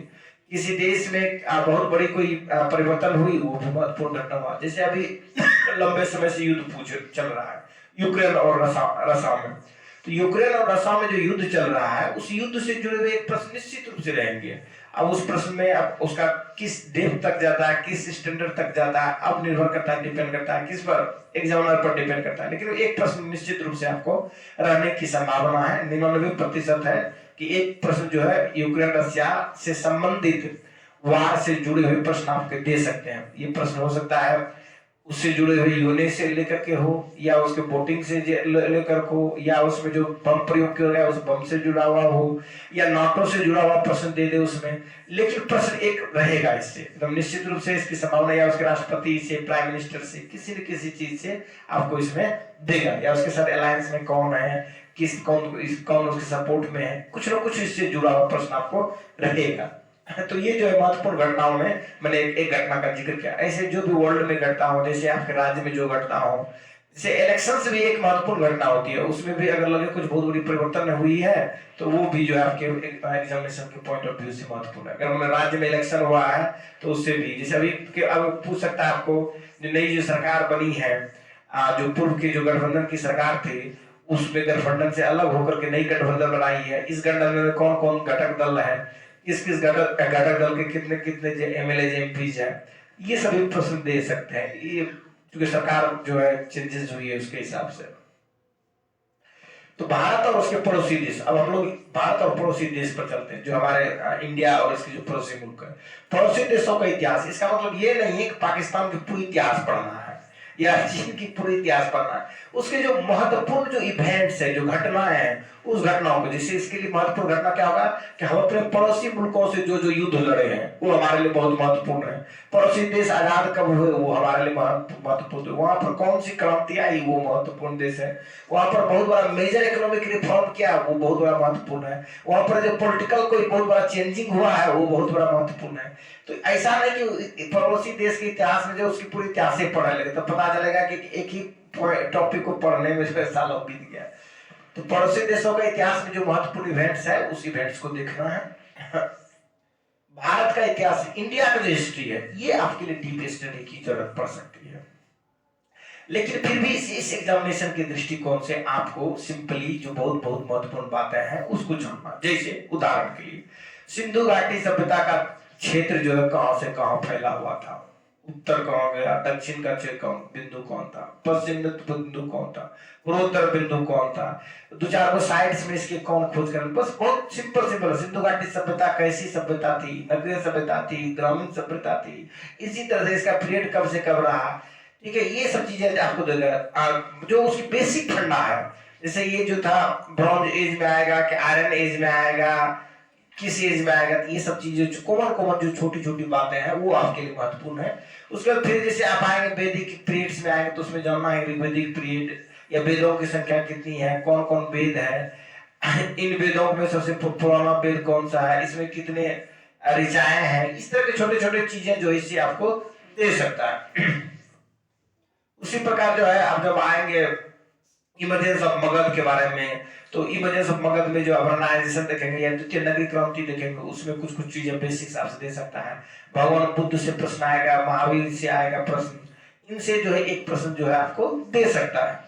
किसी देश में बहुत बड़ी कोई परिवर्तन हुई वो भी महत्वपूर्ण घटना हुआ। जैसे अभी लंबे समय से युद्ध चल रहा है यूक्रेन और रशिया में, तो यूक्रेन और रशिया में जो युद्ध चल रहा है उस युद्ध से जुड़े हुए एक प्रश्न निश्चित रूप से रहेंगे। अब उस प्रश्न में अब उसका किस डेप्थ तक जाता है, किस स्टैंडर्ड तक जाता है, अब निर्भर करता है, डिपेंड करता है किस पर, एग्जामिनर पर डिपेंड करता है। लेकिन एक प्रश्न निश्चित रूप से आपको रहने की संभावना है, 99% है कि एक प्रश्न जो है यूक्रेन रशिया से संबंधित वार से जुड़े हुए प्रश्न आपके दे सकते हैं। ये प्रश्न हो सकता है उससे जुड़े हुए यूनिट से लेकर के हो, या उसके बोटिंग से लेकर हो, या उसमें जो बम प्रयोग किया गया उस बम से जुड़ा हुआ हो, या नाटो से जुड़ा हुआ प्रश्न दे दे उसमें। लेकिन प्रश्न एक रहेगा इससे एकदम निश्चित रूप से, इसकी संभावना या उसके राष्ट्रपति से, प्राइम मिनिस्टर से, किसी न किसी चीज से आपको इसमें देगा, या उसके साथ अलायंस में कौन है, कौन उसके सपोर्ट में है, कुछ न कुछ इससे जुड़ा हुआ प्रश्न आपको रहेगा। तो ये जो है महत्वपूर्ण घटनाओं में मैंने एक घटना का जिक्र किया। ऐसे जो भी वर्ल्ड में घटना हो, जैसे आपके राज्य में जो घटना हो, जैसे इलेक्शन से भी एक महत्वपूर्ण घटना होती है, उसमें भी अगर लगे कुछ बहुत बड़ी परिवर्तन हुई है तो वो भी जो है आपके एग्जामिनेशन के पॉइंट ऑफ व्यू से महत्वपूर्ण है। अगर मतलब राज्य में इलेक्शन हुआ है तो उससे भी, जैसे अभी अब पूछ सकता है आपको, जो नई जो सरकार बनी है, जो पूर्व की जो गठबंधन की सरकार थी, उसमें गठबंधन से अलग होकर के नई गठबंधन बनाई है, इस गठबंधन में कौन कौन घटक दल है, किस किस घटक दल के कितने कितने एमएलए एमपीज है, ये सभी प्रश्न दे सकते हैं। ये क्योंकि सरकार जो है चेंजेस हुई है उसके हिसाब से। तो भारत और उसके पड़ोसी देश, अब हम लोग भारत और पड़ोसी देश पर चलते हैं, जो हमारे इंडिया और इसके जो पड़ोसी मुल्क है, पड़ोसी देशों का इतिहास। इसका मतलब ये नहीं है कि पाकिस्तान की पूरी इतिहास पढ़ना है या चीन की पूरी इतिहास पढ़ना है, उसके जो महत्वपूर्ण जो इवेंट्स है, जो घटनाएं हैं, उस घटनाओं को, जैसे इसके लिए महत्वपूर्ण घटना क्या होगा कि हम अपने पड़ोसी मुल्कों से जो जो युद्ध लड़े हैं वो हमारे लिए बहुत महत्वपूर्ण है। पड़ोसी देश आजाद कब हुए वो हमारे लिए महत्वपूर्ण है। वहां पर कौन सी क्रांति आई वो महत्वपूर्ण देश है। वहां पर बहुत बड़ा मेजर इकोनॉमिक रिफॉर्म किया वो बहुत बड़ा महत्वपूर्ण है। वहां पर जो पॉलिटिकल कोई बहुत बड़ा चेंजिंग हुआ है वो बहुत बड़ा महत्वपूर्ण है। तो ऐसा नहीं कि पड़ोसी देश के इतिहास में जो उसकी पूरी इतिहास से पढ़ने लगे तो पता चलेगा कि एक ही टॉपिक को पढ़ने में सालों बीत गया। तो पड़ोसी देशों का इतिहास में जो महत्वपूर्ण इवेंट्स है उस इवेंट्स को देखना है। भारत का इतिहास, इंडिया का जो हिस्ट्री है, ये आपके लिए डीप स्टडी की जरूरत पड़ सकती है, लेकिन फिर भी इस एग्जामिनेशन के दृष्टिकोण से आपको सिंपली जो बहुत बहुत महत्वपूर्ण बातें हैं उसको जानना। जैसे उदाहरण के लिए सिंधु घाटी सभ्यता का क्षेत्र जो है कहां से कहां फैला हुआ था, उत्तर कहां गया, दक्षिण का बिंदु कौन था, पश्चिम बिंदु कौन था, पूर्वोत्तर बिंदु कौन था, दो चार वो साइड्स में इसके कौन खोज कर, बस बहुत सिंपल सिंपल। सिंधु घाटी सभ्यता कैसी सभ्यता थी, नगरीय सभ्यता थी, ग्रामीण सभ्यता थी, इसी तरह से इसका पीरियड कब से कब रहा, ठीक है, ये सब चीजें आपको देगा। जो उसकी बेसिक फंडा है, जैसे ये जो था ब्रॉन्ज एज में आएगा कि आयरन एज में आएगा, किस एज में आएगा, ये सब चीजें कॉमन कॉमन जो छोटी छोटी बातें हैं वो आपके लिए महत्वपूर्ण है। उसके बाद फिर जैसे आप आएंगे वैदिक पीरियड्स में आएंगे तो उसमें जानना है वैदिक पीरियड या वेदों की संख्या कितनी है, कौन कौन वेद है, इन वेदों में सबसे पुराना वेद कौन सा है, इसमें कितने ऋचाएं हैं, इस तरह के छोटे छोटे चीजें जो इससे आपको दे सकता है। उसी प्रकार जो है आप जब आएंगे इमर्जेंस ऑफ मगध के बारे में, तो इमर्जेंस ऑफ मगध में जो अर्बनाइजेशन देखेंगे या द्वितीय नगरीय क्रांति देखेंगे, उसमें कुछ कुछ चीजें बेसिक्स आपसे दे सकता है। भगवान बुद्ध से प्रश्न आएगा, महावीर से आएगा प्रश्न, इनसे जो है एक प्रश्न जो है आपको दे सकता है,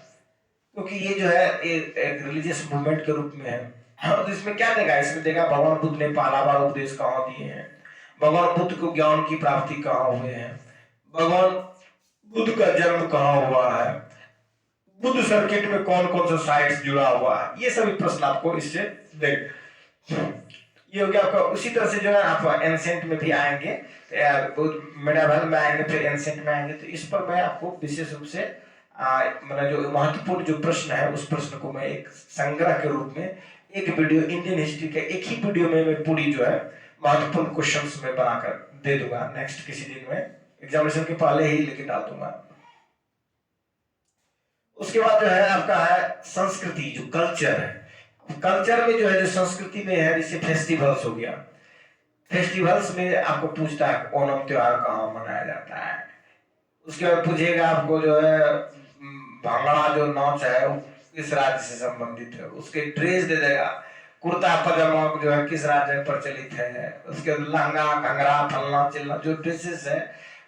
क्योंकि ये जो है एक रिलीजियस मूवमेंट के रूप में है। तो इसमें क्या देगा, इसमें देगा भगवान बुद्ध ने पहला बार उपदेश कहाँ दिए हैं, भगवान बुद्ध को ज्ञान की प्राप्ति कहाँ हुए हैं, भगवान बुद्ध का जन्म कहाँ हुआ है, बुद्ध सर्किट में कौन कौन सा साइट्स जुड़ा हुआ है, ये सभी प्रश्न आपको इससे देख। ये हो गया आपका। उसी तरह से जो है आप एंसेंट में भी आएंगे, मेडावल में आएंगे, फिर एंसेंट में आएंगे, तो इस पर मैं आपको विशेष रूप से मतलब जो महत्वपूर्ण जो प्रश्न है उस प्रश्न को मैं एक संग्रह के रूप में एक वीडियो इंडियन हिस्ट्री के एक ही वीडियो में मैं पूरी जो है महत्वपूर्ण क्वेश्चंस में बनाकर दे दूंगा नेक्स्ट किसी दिन में, एग्जामिनेशन के पहले ही लेके डाल दूंगा। उसके बाद जो है आपका है संस्कृति, जो कल्चर है। कल्चर में जो है जो संस्कृति में है, जैसे फेस्टिवल्स हो गया, फेस्टिवल्स में आपको पूछता है ओणम त्योहार कहाँ मनाया जाता है। उसके बाद पूछेगा आपको जो है भांगड़ा जो नाच है वो किस राज्य से संबंधित है, उसके ड्रेस दे देगा, कुर्ता पजामा जो है किस राज्य में प्रचलित है, उसके लहंगा घंघरा फलना चिलना जो ड्रेसेस है,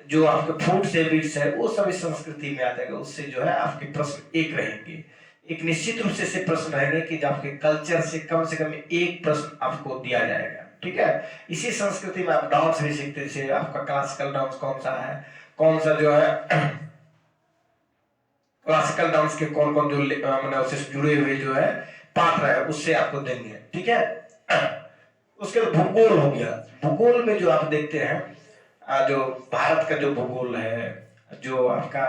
जो आपके फूड हैबिट्स है, वो सभी संस्कृति में आ जाएगा। उससे जो है आपके प्रश्न एक रहेंगे, एक निश्चित रूप से प्रश्न रहेंगे कि आपके कल्चर से कम एक प्रश्न आपको दिया जाएगा, ठीक है। इसी संस्कृति में आप डांस भी सीखते थे, आपका क्लासिकल डांस कौन सा है, कौन सा जो है क्लासिकल डांस के कौन कौन जो मतलब उससे जुड़े हुए जो है पात्र है उससे आपको देंगे, ठीक है। उसके बाद भूगोल हो गया। भूगोल में जो आप देखते हैं जो भारत का जो भूगोल है, जो आपका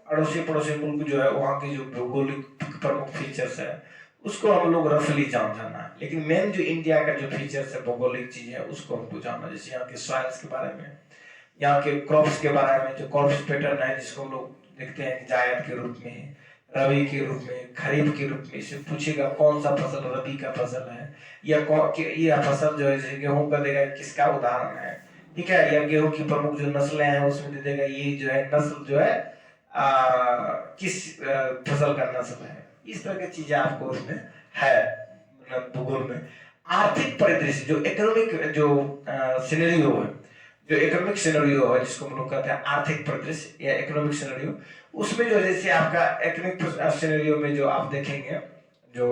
अड़ोसी पड़ोसी मुल्क जो है वहाँ की जो भौगोलिक प्रमुख फीचर्स है उसको हम लोग रफली जाना है, लेकिन मेन जो इंडिया का जो फीचर्स है भौगोलिक चीज है उसको हमको जानना। जैसे यहाँ के सॉइल्स के बारे में, यहाँ के क्रॉप्स के बारे में, जो क्रॉप्स पैटर्न है जिसको हम लोग देखते हैं कि जायद के रूप में, रबी के रूप में, खरीफ के रूप में। इससे पूछेगा कौन सा फसल रबी का फसल है, या यह फसल जो है जैसे गेहूं का देगा किसका उदाहरण है, ठीक है, या गेहूं की प्रमुख जो नस्लें हैं उसमें दे देगा ये जो है नस्ल जो है किस फसल का नस्ल है, इस तरह की चीजें आपको उसमें है मतलब भूगोल में। आर्थिक परिदृश्य जो इकोनॉमिक जो सिनेरियो है, जो इकोनॉमिक सिनेरियो है जिसको हम लोग कहते हैं आर्थिक परिदृश्य या इकोनॉमिक सिनेरियो, उसमें जो जैसे आपका इकोनॉमिक सिनेरियो में जो आप देखेंगे जो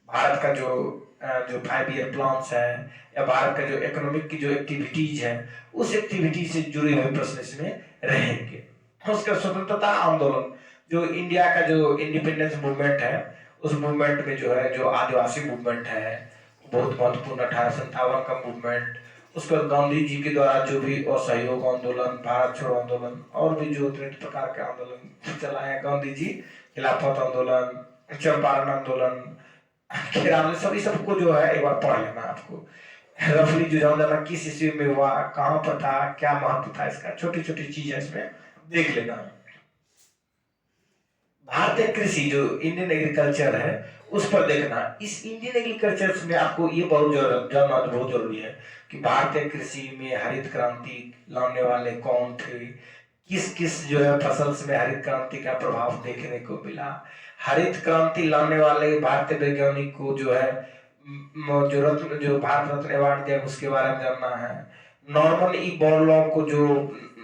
भारत का जो 5 ईयर प्लान्स है या भारत का जो इकोनॉमिक की जो एक्टिविटीज है उस एक्टिविटी से जुड़े हुए प्रश्न इसमें रहेंगे। उसका स्वतंत्रता आंदोलन जो इंडिया का जो इंडिपेंडेंस मूवमेंट है उस मूवमेंट में जो है जो आदिवासी मूवमेंट है बहुत महत्वपूर्ण 1857 का मूवमेंट, उसके बाद गांधी जी के द्वारा जो भी असहयोग आंदोलन, भारत छोड़ो आंदोलन और भी जो विभिन्न प्रकार के आंदोलन चलाए गांधी जी, खिलाफत आंदोलन, चंपारण आंदोलन, खेरान, सभी सबको जो है एक बार पढ़ लेना आपको रफली जो जाना किस ईस्वी में हुआ, कहाँ पर था, क्या महत्व था इसका, छोटी छोटी चीजें इसमें देख लेना। भारतीय कृषि जो इंडियन एग्रीकल्चर है उस पर देखना। इस इंडियन एग्रीकल्चर में आपको ये बहुत जानना बहुत जरूरी है कि भारतीय कृषि में हरित क्रांति लाने वाले कौन थे, किस किस जो है फसल में हरित क्रांति का प्रभाव देखने को मिला। हरित क्रांति लाने वाले भारतीय वैज्ञानिक को जो है जो भारत रत्न अवार्ड दिया उसके बारे में जानना है। नॉर्मन ई बोरलॉग को जो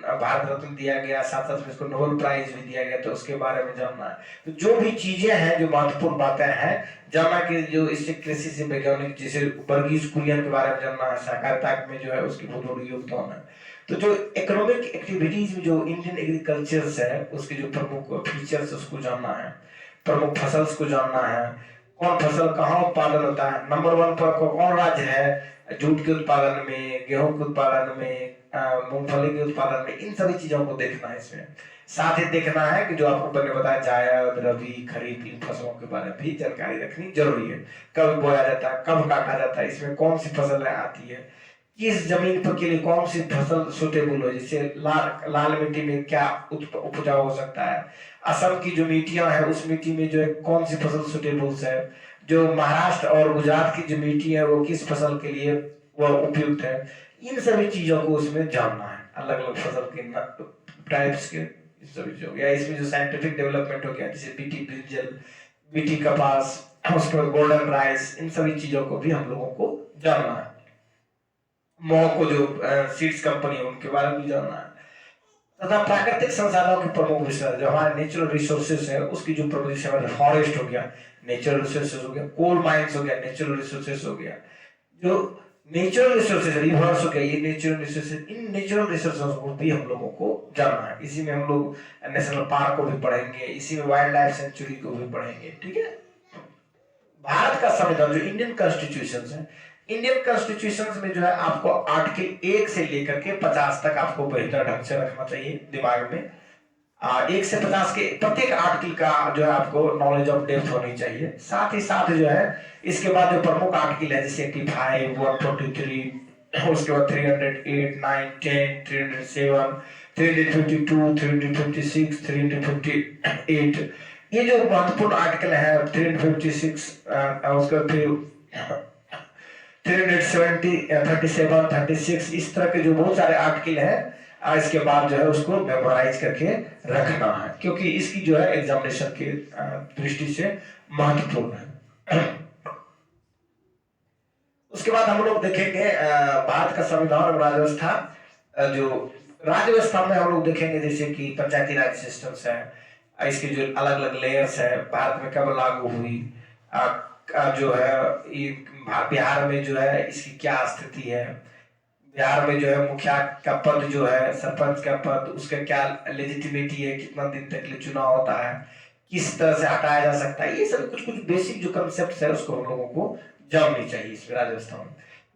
भारत रत्न दिया गया, साथ साथ में इसको नोबेल प्राइज भी दिया गया, तो उसके बारे में जानना है। तो जो भी चीजें हैं जो महत्वपूर्ण बातें हैं जानना कि जो इससे कृषि से वैज्ञानिक जैसे वर्गीज कुरियन के बारे में जानना है, सहकारिता में जो है उसकी बहुत बड़ी योगदान है। तो जो इकोनॉमिक एक्टिविटीज में जो इंडियन एग्रीकल्चर है उसके जो प्रमुख फीचर्स उसको जानना है, प्रमुख फसल को जानना है, कौन फसल कहाँ उत्पादन होता है, नंबर 1 पर कौन राज्य है जूट के उत्पादन में, गेहूं के उत्पादन में, मूंगफली के उत्पादन में, इन सभी चीजों को देखना है इसमें। साथ ही देखना है कि जो आपको मैंने बताया जायद, रबी, खरीफ, इन फसलों के बारे में भी जानकारी रखनी जरूरी है। कब बोया जाता है, कब काटा जाता है, इसमें कौन सी फसल आती है, किस जमीन पर के लिए कौन सी फसल सुटेबल हो, जैसे लाल मिट्टी में क्या उपजाऊ हो सकता है, असम की जो मिट्टियां है उस मिट्टी में जो है कौन सी फसल सुटेबल है, जो महाराष्ट्र और गुजरात की जो मिट्टी है वो किस फसल के लिए वह उपयुक्त है। इन सभी चीजों को उसमें जानना है, अलग अलग फसल के टाइप्स के सभी जो या इसमें जो साइंटिफिक डेवलपमेंट हो गया जैसे बीटी ब्रिंजल, बीटी कपास, उसके बाद गोल्डन राइस, इन सभी चीजों को भी हम लोगों को जानना है। को जो सीड्स कंपनी है उनके बारे में जानना है तथा प्राकृतिक संसाधनों के प्रमुख विषय जो हमारे नेचुरल रिसोर्सेज है उसकी जो प्रमुख विषय फॉरेस्ट हो गया, नेचुरल रिसोर्सेज हो गया, कोल माइंस हो गया, नेचुरल रिसोर्सेज हो गया, जो नेचुरल रिसोर्सेज रिवर्स हो गया, ये natural resources, in natural resources को भी हम लोगों को जानना है। इसी में हम लोग नेशनल पार्क को भी पढ़ेंगे, इसी में वाइल्ड लाइफ सेंचुरी को भी पढ़ेंगे। ठीक है, भारत का संविधान जो इंडियन कॉन्स्टिट्यूशन है, इंडियन कॉन्स्टिट्यूशन में जो है आपको आर्टिकल 1 से लेकर के 50 तक आपको बेहतर ढंग से रखना चाहिए दिमाग में। 1 से 50 के प्रत्येक आर्टिकल का जो है आपको नॉलेज ऑफ डेप्थ होनी चाहिए। साथ ही साथ जो है इसके बाद जो प्रमुख आर्टिकल है जैसे 85, 143, उसके बाद 308, 9, 10, 307, 352, 356, 358, ये जो महत्वपूर्ण आर्टिकल है 356, उसके बाद फिर 370, 37, 36, इस तरह के जो बहुत सारे आर्टिकल हैं इसके बाद जो है उसको मेमोराइज करके रखना है क्योंकि इसकी जो है एग्जामिनेशन की दृष्टि से महत्वपूर्ण है। उसके बाद हम लोग देखेंगे भारत का संविधान और राज्य व्यवस्था। जो राज्य व्यवस्था में हम लोग देखेंगे जैसे कि पंचायती राज सिस्टम्स है, इसके जो अलग अलग लेयर्स है, भारत में कब लागू हुई, जो है बिहार में जो है इसकी क्या स्थिति है, बिहार में जो है मुखिया का पद जो है, सरपंच का पद, उसका क्या लेजिटिमेटी है, कितना दिन तक ले चुनाव होता है, किस तरह से हटाया जा सकता है, ये सब कुछ कुछ बेसिक जो कंसेप्ट है उसको हम लोगों को जाननी चाहिए इसमें राज्य व्यवस्था में।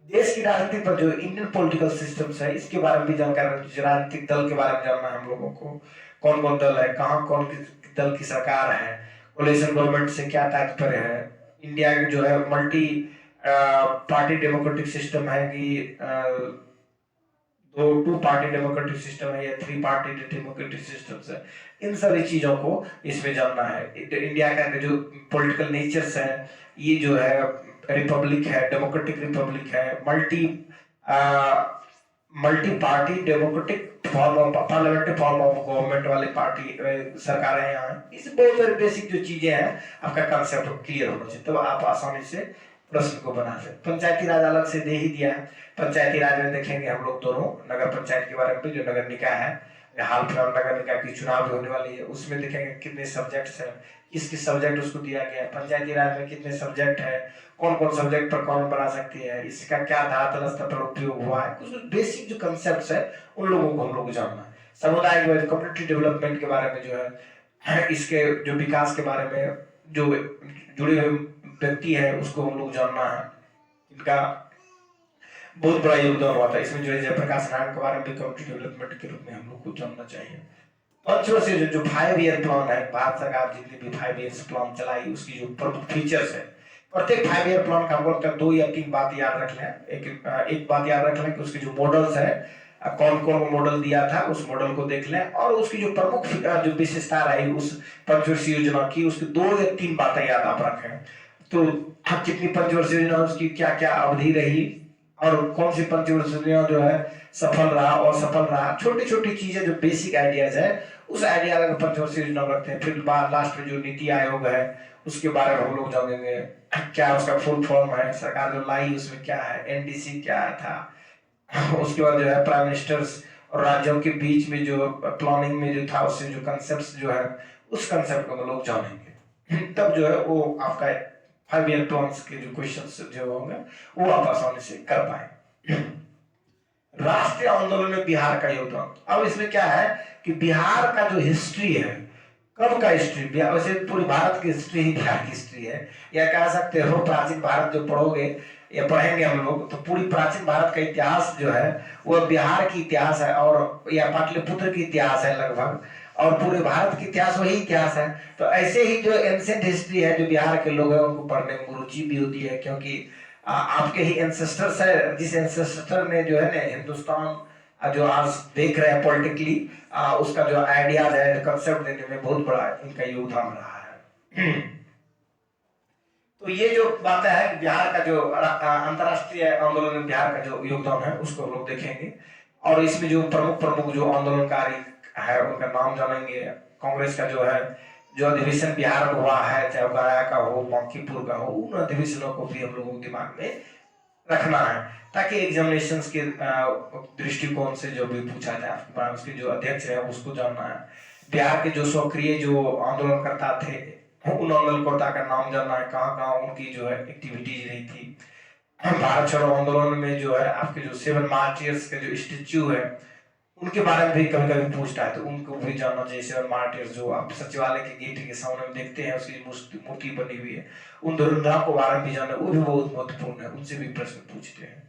देश की राजनीति पर जो इंडियन पॉलिटिकल सिस्टम्स है इसके बारे में भी जानकारी, राजनीतिक दल के बारे में जानना है हम लोगों को, कौन कौन दल है, कहाँ कौन दल की सरकार है, कोलिशन गवर्नमेंट से क्या तात्पर्य है, इंडिया की जो है मल्टी पार्टी डेमोक्रेटिक सिस्टम है कि 2 पार्टी डेमोक्रेटिक सिस्टम है या 3 पार्टी डेमोक्रेटिक सिस्टम है, इन सारी चीजों को इसमें जानना है। इंडिया का जो पॉलिटिकल नेचर्स है, ये जो है रिपब्लिक है, डेमोक्रेटिक रिपब्लिक है, multi party democratic form of parliamentary form of government वाली पार्टी सरकारें यहाँ हैं। इस बहुत सारी बेसिक जो चीजें हैं आपका कंसेप्ट क्लियर होना चाहिए, तब आप आसानी से प्रश्न को बना सकते। पंचायती राज अलग से दे ही दिया है। पंचायती राज में देखेंगे हम लोग दोनों नगर पंचायत के बारे में, जो नगर निकाय है, हाल फिलहाल नगर निकाय की चुनाव होने वाली है, उसमें देखेंगे कितने सब्जेक्ट्स हैं, किस किस सब्जेक्ट उसको दिया गया है, पंचायती राज में कितने सब्जेक्ट है, कौन कौन सब्जेक्ट पर कौन बना सकती है, इसका क्या धरातल स्तर पर उपयोग हुआ है, कुछ बेसिक जो कंसेप्ट है उन लोगों को हम लोग जानना है। समुदाय कम्युनिटी डेवलपमेंट के बारे में जो है, इसके जो विकास के बारे में जो जुड़े हुए व्यक्ति है उसको हम लोग जानना है, इनका बहुत बड़ा योगदान हुआ था इसमें। जो है जयप्रकाश नारायण के बारे में भी कम्युनिटी डेवलपमेंट के रूप में हम लोग को जानना चाहिए। पंचवर्षीय जो 5 ईयर प्लान है, भारत सरकार जितनी भी 5 ईयर्स प्लान चलाई उसकी जो प्रमुख फीचर्स है, प्रत्येक 5 ईयर प्लान का हमको 2 या 3 बात याद रख लें। एक बात याद रख लें कि उसके जो मॉडल्स है, कौन कौन मॉडल दिया था उस मॉडल को देख लें, और उसकी जो प्रमुख जो विशेषता रही उस पंचवर्षीय योजना की, उसकी 2 या 3 बातें याद आप रखें। तो कितनी पंचवर्षीय योजना, उसकी क्या क्या अवधि रही, और कौन सी पंचवर्षीय योजना जो है सफल रहा और सफल रहा, छोटी छोटी चीजें जो बेसिक आइडियाज है उस आइडिया का पंचवर्षीय योजना रखते हैं। फिर लास्ट में जो नीति आयोग है उसके बारे में हम लोग जानेंगे, क्या उसका फुल फॉर्म है, सरकार जो लाई उसमें क्या है, एनडीसी क्या था, उसके बाद जो है प्राइम मिनिस्टर्स और राज्यों के बीच में जो प्लानिंग में जो था उससे जो कंसेप्ट जो है उस कंसेप्ट को हम लोग जानेंगे। तब जो है वो आपका 5 ईयर प्लान्स के जो क्वेश्चंस जो होंगे वो आप आसानी से कर पाए। राष्ट्रीय आंदोलन में बिहार का योगदान। अब इसमें क्या है कि बिहार का जो हिस्ट्री है, कब का हिस्ट्री, वैसे पूरी भारत की हिस्ट्री ही बिहार की हिस्ट्री है, या कह सकते हो प्राचीन भारत जो पढ़ोगे या पढ़ेंगे हम लोग तो पूरी प्राचीन भारत का इतिहास जो है वो बिहार की इतिहास है, और या पाटलिपुत्र की इतिहास है लगभग, और पूरे भारत की इतिहास वही इतिहास है। तो ऐसे ही जो एंशिएंट हिस्ट्री है जो बिहार के लोग हैं उनको पढ़ने में रुचि भी होती है, क्योंकि आपके ही एंसेस्टर्स है, जिस एंसेस्टर ने जो है ना हिंदुस्तान जो आज देख रहे हैं पॉलिटिकली, उसका जो आइडियाज है कंसेप्ट देने में बहुत बड़ा इनका योगदान रहा है। तो ये जो बातें है बिहार का जो अंतरराष्ट्रीय आंदोलन में बिहार का जो योगदान है उसको हम लोग देखेंगे, और इसमें जो प्रमुख प्रमुख जो आंदोलनकारी है उनका नाम जानेंगे। कांग्रेस का जो है जो अधिवेशन बिहार में हुआ है, चाहे गया का हो, बांकीपुर का हो, उन अधिवेशनों को भी हम लोगों को दिमाग में रखना है, ताकि एग्जामिनेशंस के दृष्टिकोण से जो भी पूछा जाए उसके जो अध्यक्ष है उसको जानना है। बिहार के जो सक्रिय जो आंदोलनकर्ता थे उन आंदोलनकर्ता का नाम जानना है, कहाँ कहाँ उनकी जो है एक्टिविटीज रही थी। भारत छोड़ो आंदोलन में जो है आपके जो 7 मार्टियर्स के जो स्टेच्यू है उनके बारे में भी कभी कभी पूछता है, तो उनको भी जानना चाहिए। 7 मार्टियर्स जो आप सचिवालय के गेट के सामने देखते हैं उसकी मूर्ति बनी हुई है, उन धुरंधरों के बारे में भी जानना, वो भी बहुत महत्वपूर्ण है, उनसे भी प्रश्न पूछते हैं।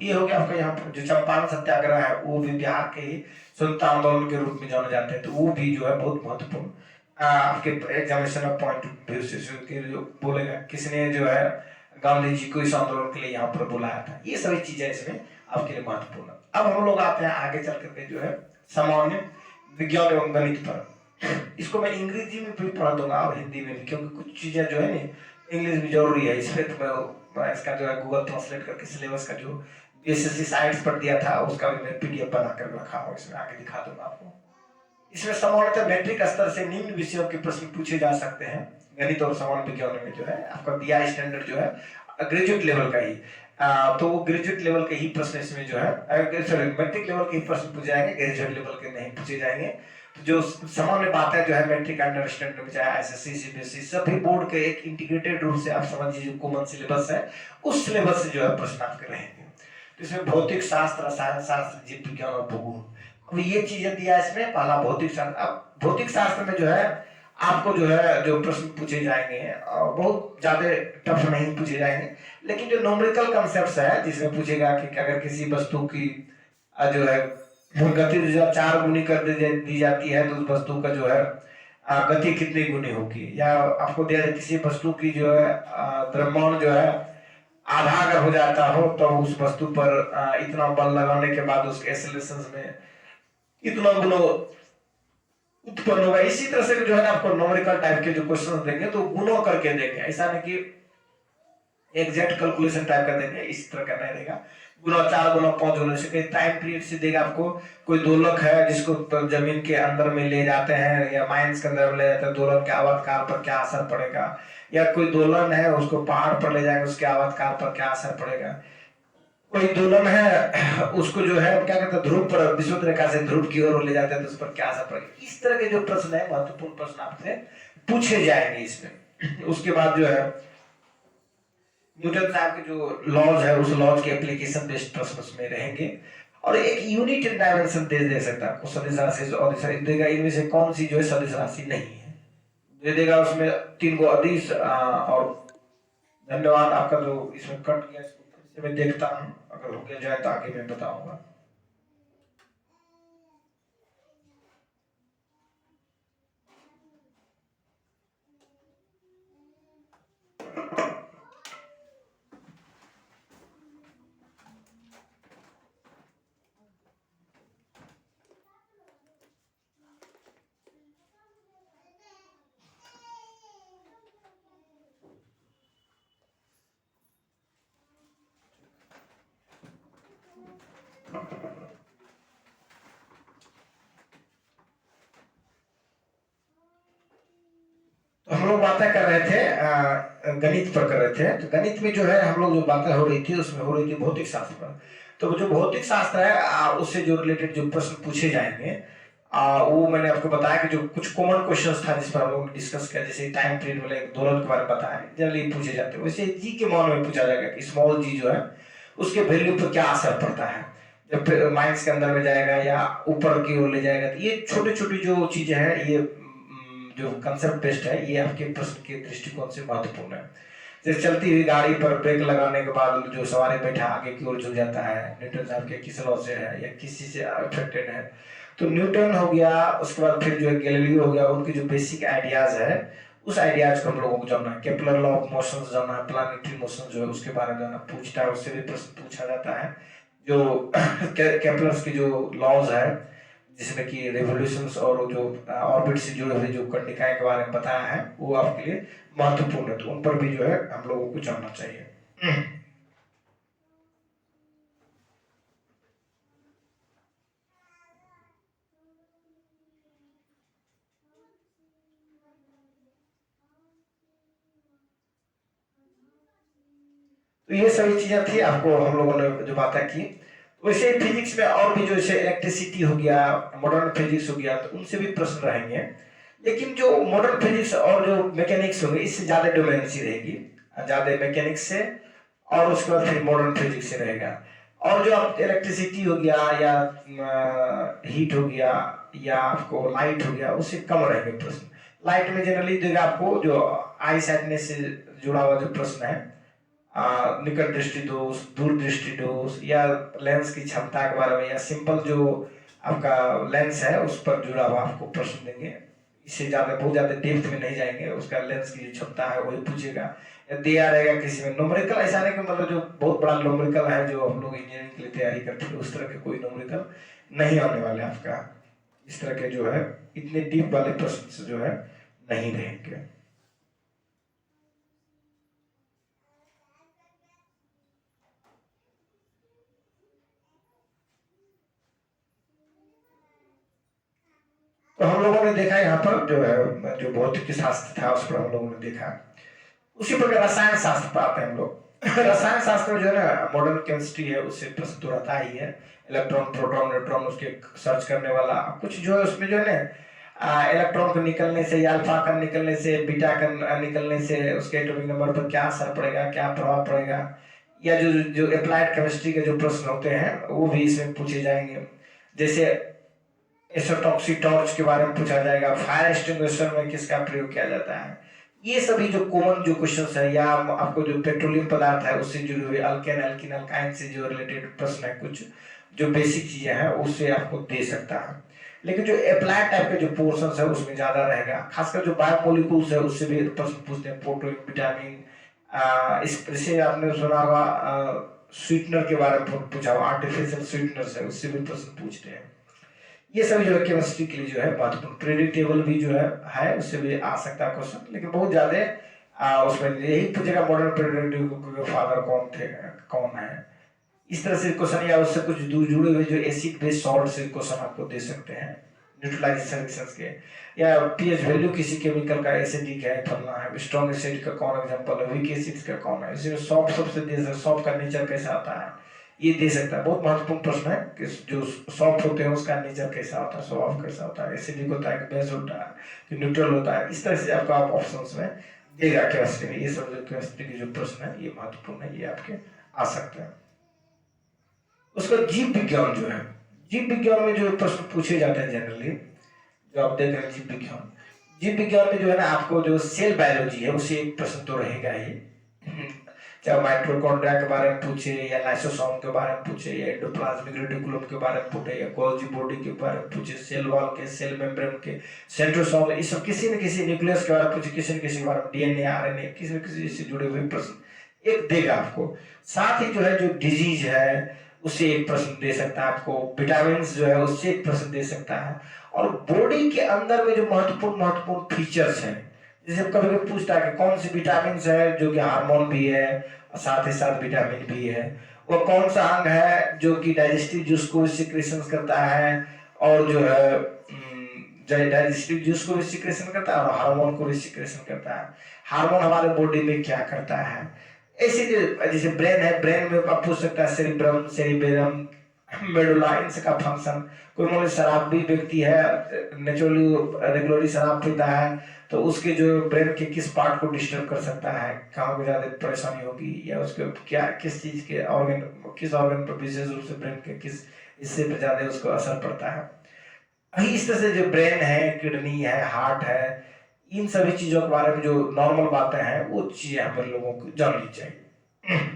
ये हो गया आपका यहाँ पर जो चंपारण सत्याग्रह है वो भी बिहार के ही स्वतंत्रता आंदोलन के रूप में जाने जाते हैं, तो वो भी जो है बहुत महत्वपूर्ण आपके एग्जामिनेशन ऑफ पॉइंट व्यू से जो बोलेगा किसने जो है गांधी जी को इस आंदोलन के लिए यहाँ पर बुलाया था, ये सभी चीजें इसमें आपके लिए महत्वपूर्ण। अब हम लोग आते हैं आगे चल करके जो है सामान्य विज्ञान एवं गणित पर। इसको मैं अंग्रेजी में भी पढ़ा दूंगा और हिंदी में भी, क्योंकि कुछ चीजें जो है ना इंग्लिश भी जरूरी है। इसमें तो मैं इसका जो है गूगल ट्रांसलेट करके सिलेबस का जो एसएससी साइट्स पर दिया था उसका भी मैं पीडीएफ बना कर रखा हूँ, इसमें आगे दिखा दूंगा आपको। इसमें सामान्यतः मैट्रिक स्तर से निम्न विषयों के प्रश्न पूछे जा सकते हैं। गणित और सामान्य विज्ञान में जो है आपका दिया स्टैंडर्ड जो है ग्रेजुएट लेवल का ही, तो वो ग्रेजुएट लेवल के ही प्रश्न इसमें जो है सॉरी मैट्रिक लेवल के ही प्रश्न पूछे जाएंगे, ग्रेजुएट लेवल के नहीं पूछे जाएंगे। तो जो सामान्य बात है जो है मैट्रिक अंडर स्टैंडर्ड में चाहे एसएससी सीबीएसई सभी बोर्ड के एक इंटीग्रेटेड रूप से आप समझिए जो कॉमन सिलेबस है उस सिलेबस से जो है प्रश्न आपके रहेंगे। तो इसमें भौतिक शास्त्र, रसायन शास्त्र, जीव विज्ञान और भूगोल, अब ये चीजें दिया इसमें। पहला भौतिक शास्त्र, अब भौतिक शास्त्र में जो है आपको जो है जो प्रश्न पूछे जाएंगे बहुत ज्यादा टफ नहीं पूछे जाएंगे, लेकिन जो न्यूमेरिकल कंसेप्ट्स है जिसमें पूछेगा कि अगर किसी वस्तु की जो है गति 4 गुनी कर दी जाती है तो उस वस्तु का जो है गति कितनी गुनी होगी, या आपको दिया जाए किसी वस्तु की जो है द्रव्यमान जो है आधा अगर हो जाता हो तो उस वस्तु पर इतना बल लगाने के बाद उसके एक्सेलरेशन में इतना गुना उत्पन्न होगा। इसी तरह से जो है ना आपको न्यूमेरिकल टाइप के जो क्वेश्चन देंगे तो गुणों करके देंगे, ऐसा नहीं कि एग्जैक्ट कैलकुलेशन टाइप का देंगे, इस तरह का नहीं देगा। गुना 4 गुना 5 गुना से टाइम पीरियड से देगा आपको। कोई दोलक है जिसको जमीन के अंदर में ले जाते हैं या माइंस के अंदर में ले जाते हैं, दोलन के आवर्तकाल पर क्या असर पड़ेगा, या कोई दोलन है उसको पहाड़ पर ले जाएंगे उसके आवर्तकाल पर क्या असर पड़ेगा, कोई दोलन है उसको जो है क्या कहते हैं ध्रुव पर विषुवत रेखा से ध्रुव की ओर ले जाते हैं तो उस पर क्या असर पड़ेगा। इस तरह के जो प्रश्न है महत्वपूर्ण प्रश्न आपसे पूछे जाएंगे इसमें। उसके बाद जो है न्यूटन साहब के जो लॉज है उस लॉज के एप्लीकेशन बेस्ड प्रश्न उसमें रहेंगे, और एक यूनिट एंड डायमेंशन दे सकता है आपको सदिश राशि और देगा। इनमें से कौन सी जो है सदिश राशि नहीं है दे देगा, उसमें 3 गो अदिश। और धन्यवाद आपका जो इसमें कट गया, इसको फिर से मैं देखता हूँ, अगर हो गया जाए तो आगे मैं बताऊंगा। तो हम लोग बातें कर रहे थे गणित पर कर रहे थे। तो गणित में जो है हम लोग जो बातें हो रही थी उसमें हो रही थी भौतिक शास्त्र पर। तो जो भौतिक शास्त्र है उससे जो रिलेटेड जो प्रश्न पूछे जाएंगे वो मैंने आपको बताया कि जो कुछ कॉमन क्वेश्चंस था जिस पर हम लोग डिस्कस किया, जैसे टाइम पीरियड वाले दोलन के बारे में बताया, जनरली पूछे जाते हैं। वैसे जी के मान में पूछा जाएगा कि स्मॉल जी जो है उसके वैल्यू पर क्या असर पड़ता है जब माइंस के अंदर में जाएगा या ऊपर की ओर ले जाएगा। तो ये छोटी छोटी जो चीजें हैं, ये जो कंसेप्ट बेस्ड है, ये आपके प्रश्न के दृष्टिकोण से महत्वपूर्ण है। जैसे चलती हुई गाड़ी पर ब्रेक लगाने के बाद जो सवारी बैठा आगे की ओर झुक जाता है, न्यूटन साहब के किस लॉ से है या किसी से अफेक्टेड है। तो न्यूटन हो गया, उसके बाद फिर जो है गैलीलियो हो गया, उनके जो बेसिक आइडियाज है उस आइडियाज को हम लोगों को जानना है। केपलर लॉ ऑफ मोशन जानना है, प्लानिटरी मोशन जो है उसके बारे में जानना पूछता है, उससे भी प्रश्न पूछा जाता है। जो केपलर की जो लॉज है जिसमें कि रेवोल्यूशंस और जो ऑर्बिट से जुड़े हुए जो कंडिकाएं के बारे में बताया है वो आपके लिए महत्वपूर्ण है, तो उन पर भी जो है हम लोगों को जानना चाहिए। तो ये सभी चीजें थी, आपको हम लोगों ने जो बातें की। वैसे फिजिक्स में और भी जो जैसे इलेक्ट्रिसिटी हो गया, मॉडर्न फिजिक्स हो गया, तो उनसे भी प्रश्न रहेंगे। लेकिन जो मॉडर्न फिजिक्स और जो मैकेनिक्स होंगे इससे ज्यादा डोमेंसी रहेगी, ज्यादा मैकेनिक्स से, और उसके बाद फिर मॉडर्न फिजिक्स से रहेगा। और जो आप इलेक्ट्रिसिटी हो गया या हीट हो गया या आपको लाइट हो गया उससे कम रहेंगे प्रश्न। लाइट में जनरली देगा आपको जो आई साइटनेस से जुड़ा हुआ जो प्रश्न है, निकट दृष्टि दोष, दूर दृष्टि दोष, या लेंस की क्षमता के बारे में, या सिंपल जो आपका लेंस है उस पर जुड़ा हुआ आपको प्रश्न देंगे। इससे ज्यादा बहुत ज्यादा डेप्थ में नहीं जाएंगे, उसका लेंस की जो क्षमता है वही पूछेगा। या दिया रहेगा किसी में न्यूमेरिकल, ऐसा नहीं कि मतलब जो बहुत बड़ा न्यूमेरिकल है जो हम लोग इंजीनियरिंग के लिए तैयारी करते हैं उस तरह के कोई न्यूमेरिकल नहीं आने वाले आपका। इस तरह के जो है इतने डीप वाले प्रश्न जो है नहीं रहेंगे। तो हम लोगों ने देखा यहाँ पर जो है जो भौतिक शास्त्र था उस पर हम लोगों ने देखा। उसी प्रकार रसायन शास्त्र पर आते हैं हम लोग। रसायन शास्त्र में जो है ना मॉडर्न केमिस्ट्री है उससे प्रश्न तो रहता ही है, इलेक्ट्रॉन प्रोटॉन न्यूट्रॉन उसके सर्च करने वाला कुछ जो है उसमें जो है ना इलेक्ट्रॉन को निकलने से या अल्फा का निकलने से बीटा का निकलने से उसके एटॉमिक नंबर पर क्या असर पड़ेगा, क्या प्रभाव पड़ेगा, या जो जो अप्लाइड केमिस्ट्री के जो प्रश्न होते हैं वो भी इसमें पूछे जाएंगे। जैसे एसोटॉक्सी टॉर्च के बारे में पूछा जाएगा, फायर एक्सटिंग्विशर में किसका प्रयोग किया जाता है। ये सभी जो कॉमन जो क्वेश्चंस है, या आपको जो पेट्रोलियम पदार्थ है उससे जुड़े हुए अल्केन एल्किन अल्काइन से जो रिलेटेड प्रश्न है, कुछ जो बेसिक चीजें हैं उससे आपको दे सकता है। लेकिन जो अप्लाइड टाइप के जो पोर्शंस है उसमें ज्यादा रहेगा, खासकर जो बायोमोलिक्यूल्स है उससे भी प्रश्न पूछते हैं, प्रोटीन विटामिन। इससे आपने सुना होगा स्वीटनर के बारे में पूछा हुआ, आर्टिफिशियल स्वीटनर्स है उससे भी प्रश्न पूछते हैं। ये सब जो है केमिस्ट्री के लिए जो है महत्वपूर्ण, प्रेडिक्टेबल भी जो है उससे भी आ सकता है क्वेश्चन, लेकिन बहुत ज्यादा उसमें यही पूछेगा मॉडर्न प्रेडिक्टिव के फादर कौन थे, कौन है, इस तरह से क्वेश्चन, या उससे कुछ जुड़े हुए जो एसिड बेस सॉल्ट से क्वेश्चन आपको दे सकते हैं न्यूट्रलाइजेशन रिएक्शंस के, या पीएच वैल्यू किसी केमिकल का एसिडिक है, फलना है, स्ट्रॉन्ग एसिड का कौन एग्जांपल है, वीक एसिड का कौन है, इसमें सॉफ्ट सबसे दे सकते, सॉफ्ट का नेचर कैसा आता है, ये दे सकता है। बहुत महत्वपूर्ण प्रश्न है कि जो सॉफ्ट होते हैं उसका नेचर कैसा होता है, स्वभाव कैसा होता है, एसिडिक होता है कि बेस होता है कि न्यूट्रल होता है, इस तरह से आपको आप ऑप्शंस में देगा केमिस्ट्री में। ये सब जो केमिस्ट्री के जो प्रश्न है ये महत्वपूर्ण है, ये आपके आ सकते हैं। उसका जीव विज्ञान जो है, जीव विज्ञान में जो प्रश्न पूछे जाते हैं जनरली, जो आप देख रहे हैं जीव विज्ञान, जीव विज्ञान में जो है ना आपको जो सेल बायोलॉजी है उससे एक प्रश्न तो रहेगा ही, चाहे माइटोकॉन्ड्रिया के बारे में पूछे, या लाइसोसोम के बारे में पूछे, या एंडोप्लाज्मिक रेटिकुलम के बारे में पूछे, या गोल्गी बॉडी के बारे में पूछे, सेल वॉल के, सेल मेम्ब्रेन के, सेंट्रोसोम, ये सब किसी न किसी न्यूक्लियस के बारे में पूछे, किसी न किसी के बारे में, डीएनए, आरएनए, किसी न किसी से जुड़े हुए प्रश्न एक देगा आपको। साथ ही जो है जो डिजीज है उससे एक प्रश्न दे सकता है आपको, विटामिन जो है उससे एक प्रश्न दे सकता है, और बॉडी के अंदर में जो महत्वपूर्ण फीचर्स हैं, जैसे कभी कभी पूछता है कि कौन सी विटामिन है जो कि हार्मोन भी है और साथ ही साथ विटामिन भी है, वो कौन सा अंग है जो कि डाइजेस्टिव जूस को सिक्रेशन करता है, और जो है डाइजेस्टिव जूस को भी सिक्रेशन करता है और हार्मोन को भी सिक्रेशन करता है। हार्मोन हमारे बॉडी में क्या करता है, ऐसे जैसे ब्रेन है, ब्रेन में आप पूछ सकता है सेरिब्रम, सेरिबेरम, मेडुला, इनका फंक्शन। कोई मान लो शराबी व्यक्ति है, नेचुरली रेगुलरली शराब पीता है, तो उसके जो ब्रेन के किस पार्ट को डिस्टर्ब कर सकता है, कहाँ को ज्यादा परेशानी होगी, या उसके क्या किस चीज के ऑर्गन, किस ऑर्गन पर विशेष रूप से ब्रेन के किस हिस्से पर ज्यादा उसको असर पड़ता है। इस तरह से जो ब्रेन है, किडनी है, हार्ट है, इन सभी चीजों के बारे में जो नॉर्मल बातें हैं वो चीजें हमें लोगों को जाननी चाहिए।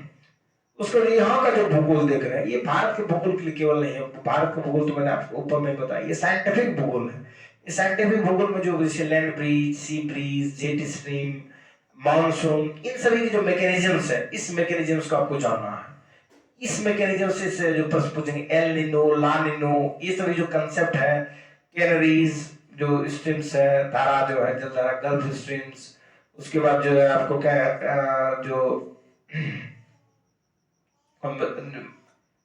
उसका यहाँ का जो भूगोल देख रहे हैं, ये भारत के भूगोल के लिए केवल नहीं है, भारत का भूगोल तो मैंने आपको ऊपर में बताया, ये साइंटिफिक भूगोल है। इस साइंटिफिक भूगोल में जो जैसे लैंड ब्रिज, सी ब्रिज, जेट स्ट्रीम, मानसून, इन सभी के जो मैकेनिज्म्स है, इस मैकेनिज्म्स को आपको जानना है। इस मैकेनिज्म से जो प्रश्न पूछेंगे, एल निनो, ला निनो, ये सभी जो कंसेप्ट है, कैनरीज जो स्ट्रीम्स है, धारा जो है जलधारा, गल्फ स्ट्रीम्स, उसके बाद जो है आपको क्या जो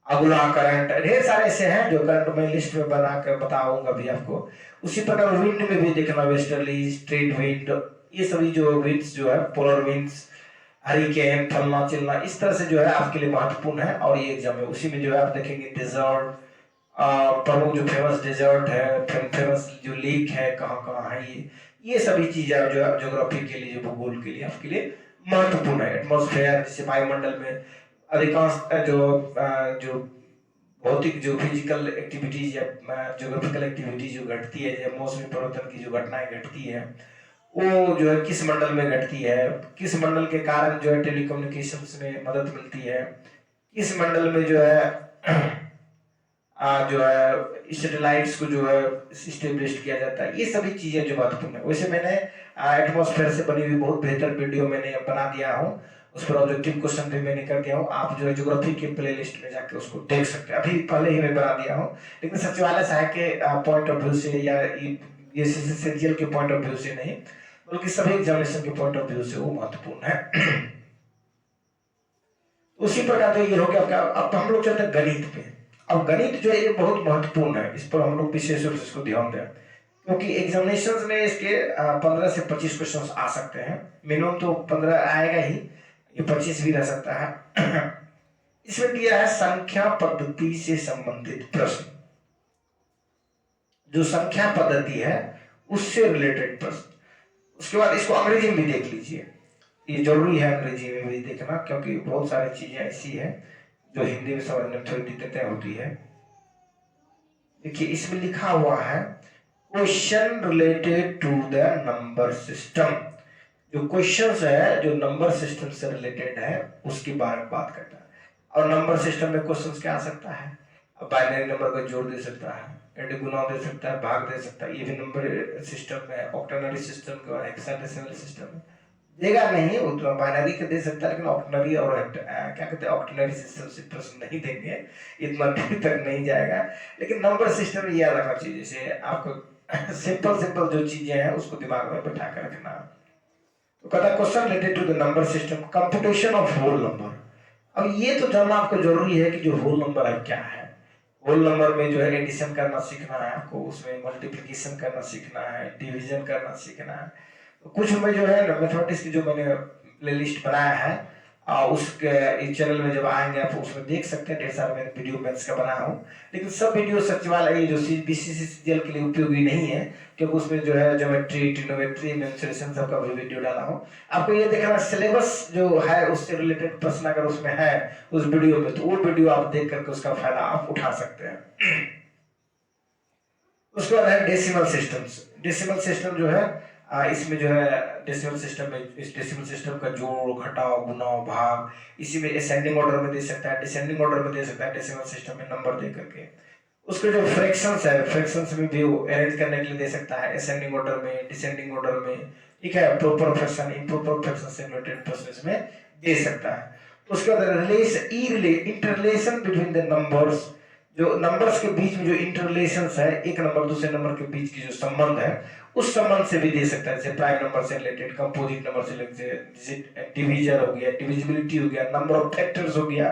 अगुला करंट, ढेर सारे ऐसे हैं जो करंट में लिस्ट में बना कर बताऊंगा भी आपको। उसी प्रकार विंड में भी देखना, वेस्टर्ली, स्ट्रेट विंड, ये सभी जो विंड्स जो है, पोलर विंड्स, हरिकेन, फलना चिलना, इस तरह से जो है आपके लिए महत्वपूर्ण है। और ये एग्जाम है, उसी में जो है आप देखेंगे डेजर्ट, प्रमुख जो फेमस डेजर्ट है, फेमस जो लेक है, कहाँ कहाँ है, ये सभी चीजें जो है ज्योग्राफी के लिए, जो भूगोल के लिए आपके लिए महत्वपूर्ण है। एटमॉस्फेयर, जैसे वायुमंडल में अधिकांश जो भौतिक जो फिजिकल एक्टिविटीज या ज्योग्राफिकल एक्टिविटीज जो घटती है, या मौसमी परिवर्तन की जो घटनाएं घटती है, वो जो है किस मंडल में घटती है, किस मंडल के कारण जो है टेलीकम्युनिकेशंस में मदद मिलती है, किस मंडल में जो है जो है सैटेलाइट्स को जो है स्टेब्लिश किया जाता है, ये सभी चीजें जो महत्वपूर्ण है। वैसे मैंने एटमॉस्फेयर से बनी हुई बहुत बेहतर वीडियो मैंने बना दिया हूँ, उस पर ऑब्जेक्टिव क्वेश्चन भी मैंने कर दिया हूँ, आप जो है ज्योग्राफी के प्लेलिस्ट में जाके उसको देख सकते हैं, अभी पहले ही मैं बना दिया हूँ। लेकिन सचिवालय सहायक के पॉइंट ऑफ व्यू से, या ये सीजीएल के पॉइंट ऑफ व्यू से नहीं, बल्कि सभी एग्जामिनेशन के पॉइंट ऑफ व्यू से वो महत्वपूर्ण है। उसी प्रकार से ये हो गया आपका। अब हम लोग चलते हैं गणित पे। अब गणित जो है ये बहुत महत्वपूर्ण है, इस पर हम लोग विशेष रूप से इसको ध्यान दें, क्योंकि एग्जामिनेशन में इसके 15 से 25 क्वेश्चन आ सकते हैं, मिनिमम तो 15 आएगा ही, ये 25 भी रह सकता है। इसमें दिया है संख्या पद्धति से संबंधित प्रश्न, जो संख्या पद्धति है उससे रिलेटेड प्रश्न। उसके बाद इसको अंग्रेजी में भी देख लीजिए, ये जरूरी है अंग्रेजी में भी देखना, क्योंकि बहुत सारी चीजें ऐसी है जो हिंदी में समझने में थोड़ी दिक्कतें होती है। देखिए इसमें लिखा हुआ है question related to the number system. जो क्वेश्चंस है जो नंबर सिस्टम से रिलेटेड है उसके बारे में बात करता है। और नंबर सिस्टम में क्वेश्चंस क्या आ सकता है, बाइनरी नंबर का जोड़ दे सकता है, गुना दे सकता है, भाग दे सकता है, ये भी नंबर सिस्टम में। ऑक्टेनरी सिस्टम का, हेक्साडेसिमल सिस्टम में देगा नहीं, वो तो बाइनरी का दे सकता है, लेकिन ऑक्टेनरी और क्या कहते हैं ऑक्टेनरी सिस्टम से प्रश्न नहीं देंगे, इतना दूर तक नहीं जाएगा। लेकिन नंबर सिस्टम में याद रखना चाहिए, जैसे आपको सिंपल जो चीजें हैं उसको दिमाग में बैठा कर रखना। तो कहता question related to the number system, computation of whole number. अब ये तो जानना आपको जरूरी है कि जो होल नंबर है क्या है। होल नंबर में जो है एडिशन करना सीखना है आपको, उसमें मल्टीप्लिकेशन करना सीखना है, डिवीजन करना सीखना है। तो कुछ में जो है मैथमेटिक्स की जो मैंने प्लेलिस्ट बनाया है उसके इस चैनल में जब आएंगे आप उसमें देख सकते हैं, ढेर सारे मैंने वीडियो मैथ्स का बनाया हूँ। लेकिन सब वीडियो सचिवालय जो बीसीसीसीएल के लिए उपयोगी नहीं है, क्योंकि उसमें जो है ज्योमेट्री, ट्रिग्नोमेट्री, मेंसुरेशन सबका भी वीडियो डाला हूँ। आपको ये देखना सिलेबस जो है उससे रिलेटेड प्रश्न अगर उसमें है उस वीडियो में, तो वो वीडियो आप देख करके उसका फायदा आप उठा सकते हैं। उसके बाद है डेसिमल सिस्टम्स। डेसिमल सिस्टम जो है इसमें जो है डेसिमल सिस्टम में इस डेसिमल सिस्टम का जोड़, घटाव, गुणाव, भाग इसी में असेंडिंग ऑर्डर में दे सकता है, डिसेंडिंग ऑर्डर में दे सकता है, डेसिमल सिस्टम में नंबर दे करके। उसके जो फ्रैक्शंस है, फ्रैक्शंस में भी वो अरेंज करने के लिए दे सकता है, असेंडिंग ऑर्डर में, डिसेंडिंग ऑर्डर में, ठीक है। प्रॉपर फ्रैक्शन, इम्प्रॉपर फ्रैक्शन से रिलेटेड प्रश्न में दे सकता है। उसके बाद इंटररिलेशन बिटवीन द नंबर्स, जो नंबर्स के बीच में जो इंटररिलेशंस है, एक नंबर दूसरे नंबर के बीच की जो संबंध है उस संबंध से भी दे सकता है, जैसे प्राइम नंबर से रिलेटेड, कंपोजिट नंबर से रिलेटेड, डिवीजर हो गया, डिविजिबिलिटी हो गया, नंबर ऑफ फैक्टर्स हो गया,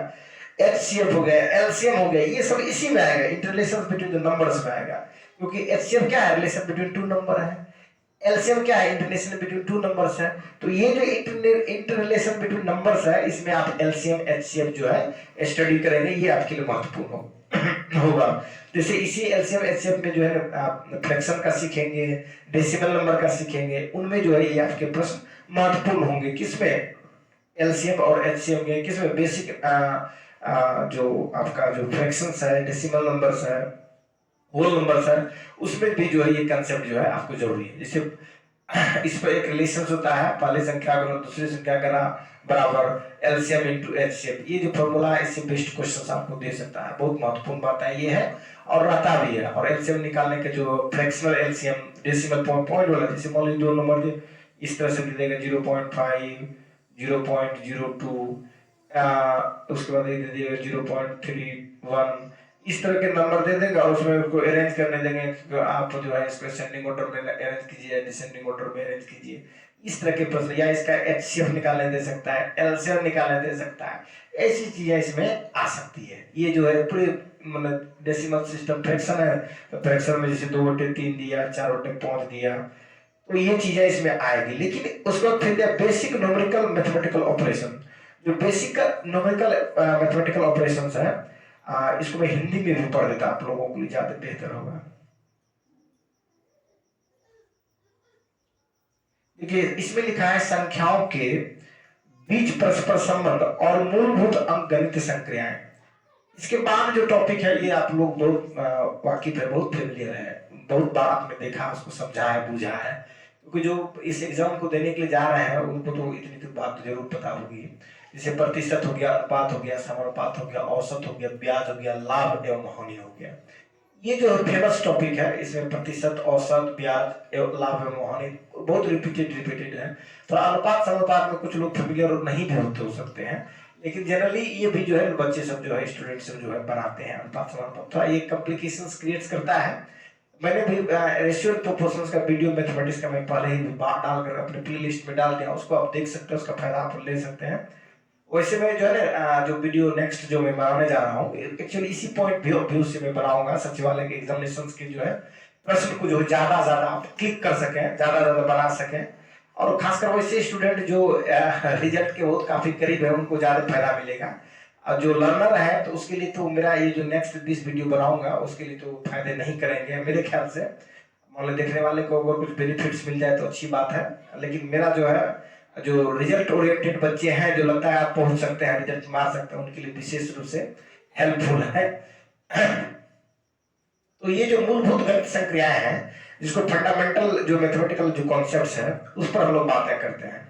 एचसीएफ हो गया, एलसीएम हो गया, ये सब इसी में आएगा, इंटररिलेशंस बिटवीन द नंबर्स में आएगा। क्योंकि एचसीएफ क्या है, रिलेशन बिटवीन टू नंबर है, एलसीएम क्या है, इंटररिलेशन बिटवीन टू नंबर्स है। तो ये जो इंटररिलेशन बिटवीन नंबर्स है, इसमें आप एलसीएम एचसीएफ जो है स्टडी करेंगे, ये आपके लिए महत्वपूर्ण होगा। जैसे इसी एलसीएम एचसीएफ में जो है आप फ्रैक्शन का सीखेंगे, डेसिमल नंबर का सीखेंगे, उनमें जो है ये आपके प्रश्न महत्वपूर्ण होंगे। किसमें, एलसीएम और एचसीएम में, किसमें बेसिक जो आपका जो फ्रैक्शंस है, डेसिमल नंबर्स है, होल नंबर्स है, उसमें भी जो है ये कंसेप्ट जो है आपको जरूरी है। जैसे इस पर एक रिलेशन होता है, पहली संख्या गुना दूसरी संख्या गुना बराबर एलसीएम इनटू एचसीएफ, ये जो फॉर्मूला है इससे बेस्ट क्वेश्चंस आपको दे सकता है। बहुत महत्वपूर्ण बात है ये है, और रहता भी है। और एलसीएम निकालने के जो फ्रैक्शनल एलसीएम डेसिमल पॉइंट वाला, जैसे मान लीजिए दो नंबर दे इस तरह से दे देगा 0.5, 0.02, उसके बाद दे दिएगा 0.31, इस तरह के नंबर दे देंगे और उसमें उसको अरेंज करने देंगे। आप जो है इसको असेंडिंग ऑर्डर में अरेंज कीजिए, डिसेंडिंग ऑर्डर में अरेंज कीजिए, इस तरह के प्रश्न, या इसका एचसीएफ निकालने दे सकता है, एलसीएम निकालने दे सकता है, ऐसी चीजें इसमें आ सकती है। ये जो है पूरे मतलब डेसिमल सिस्टम फ्रैक्शन है, तो फ्रैक्शन में जैसे 2/3 दिया, 4/5 दिया, तो ये चीजें इसमें आएगी। लेकिन उसके बाद फिर बेसिक न्यूमेरिकल मैथमेटिकल ऑपरेशन, जो बेसिक न्यूमेरिकल मैथमेटिकल ऑपरेशंस है, इसको मैं हिंदी में भी पढ़ देता, आप लोगों के लिए ज्यादा बेहतर होगा। देखिए इसमें लिखा है संख्याओं के बीच परस्पर संबंध और मूलभूत अंकगणित संक्रियाएं। इसके बाद जो टॉपिक है ये आप लोग बहुत वाकिफ है, बहुत फेमिलियर है, बहुत बार आपने देखा, उसको समझा है, बुझा है। क्योंकि जो इस एग्जाम को देने के लिए जा रहे हैं उनको तो इतनी तो बात तो जरूर पता होगी। जैसे प्रतिशत हो गया, अनुपात हो गया, समानुपात हो गया, औसत हो गया, ब्याज हो गया, लाभ एवं हानि हो गया। ये जो फेमस टॉपिक है, इसमें प्रतिशत, औसत, ब्याज एवं लाभ एवं हानि बहुत रिपीटेड है। तो अनुपात समानुपात में कुछ लोग फेमिलियर नहीं भी होते हो सकते हैं, लेकिन जनरली ये भी जो है बच्चे सब जो है, स्टूडेंट सब जो है बनाते हैं अनुपात समानुपात। थोड़ा ये कॉम्प्लिकेशंस क्रिएट करता है। मैंने भी रेशियो प्रोपोर्शंस का वीडियो मैथमेटिक्स का मैं पहले ही डालकर अपने प्लेलिस्ट में डाल दिया, उसको आप देख सकते हैं, उसका फायदा आप ले सकते हैं। वैसे मैं जो है ना जो वीडियो नेक्स्ट जो मैं बनाने जा रहा हूँ, एक्चुअली इसी पॉइंट व्यू से मैं बनाऊंगा, सचिवालय के एग्जामिनेशंस के जो है प्रश्न को जो ज्यादा आप क्लिक कर सकें, ज्यादा बना सकें, और खासकर वैसे स्टूडेंट जो रिजल्ट के बहुत काफी करीब है उनको ज्यादा फायदा मिलेगा। और जो लर्नर है तो उसके लिए तो मेरा ये जो नेक्स्ट 20 वीडियो बनाऊंगा उसके लिए तो फायदे नहीं करेंगे मेरे ख्याल से। मान लो देखने वाले को अगर कुछ बेनिफिट्स मिल जाए तो अच्छी बात है, लेकिन मेरा जो है जो रिजल्ट ओरिएंटेड बच्चे हैं, जो लगता है आप पहुंच सकते हैं, रिजल्ट मार सकते हैं, उनके लिए विशेष रूप से हेल्पफुल है। तो ये जो मूलभूत गणित संक्रियाएं हैं, जिसको फंडामेंटल जो मैथमेटिकल जो कॉन्सेप्ट्स हैं, उस पर हम लोग बातें करते हैं।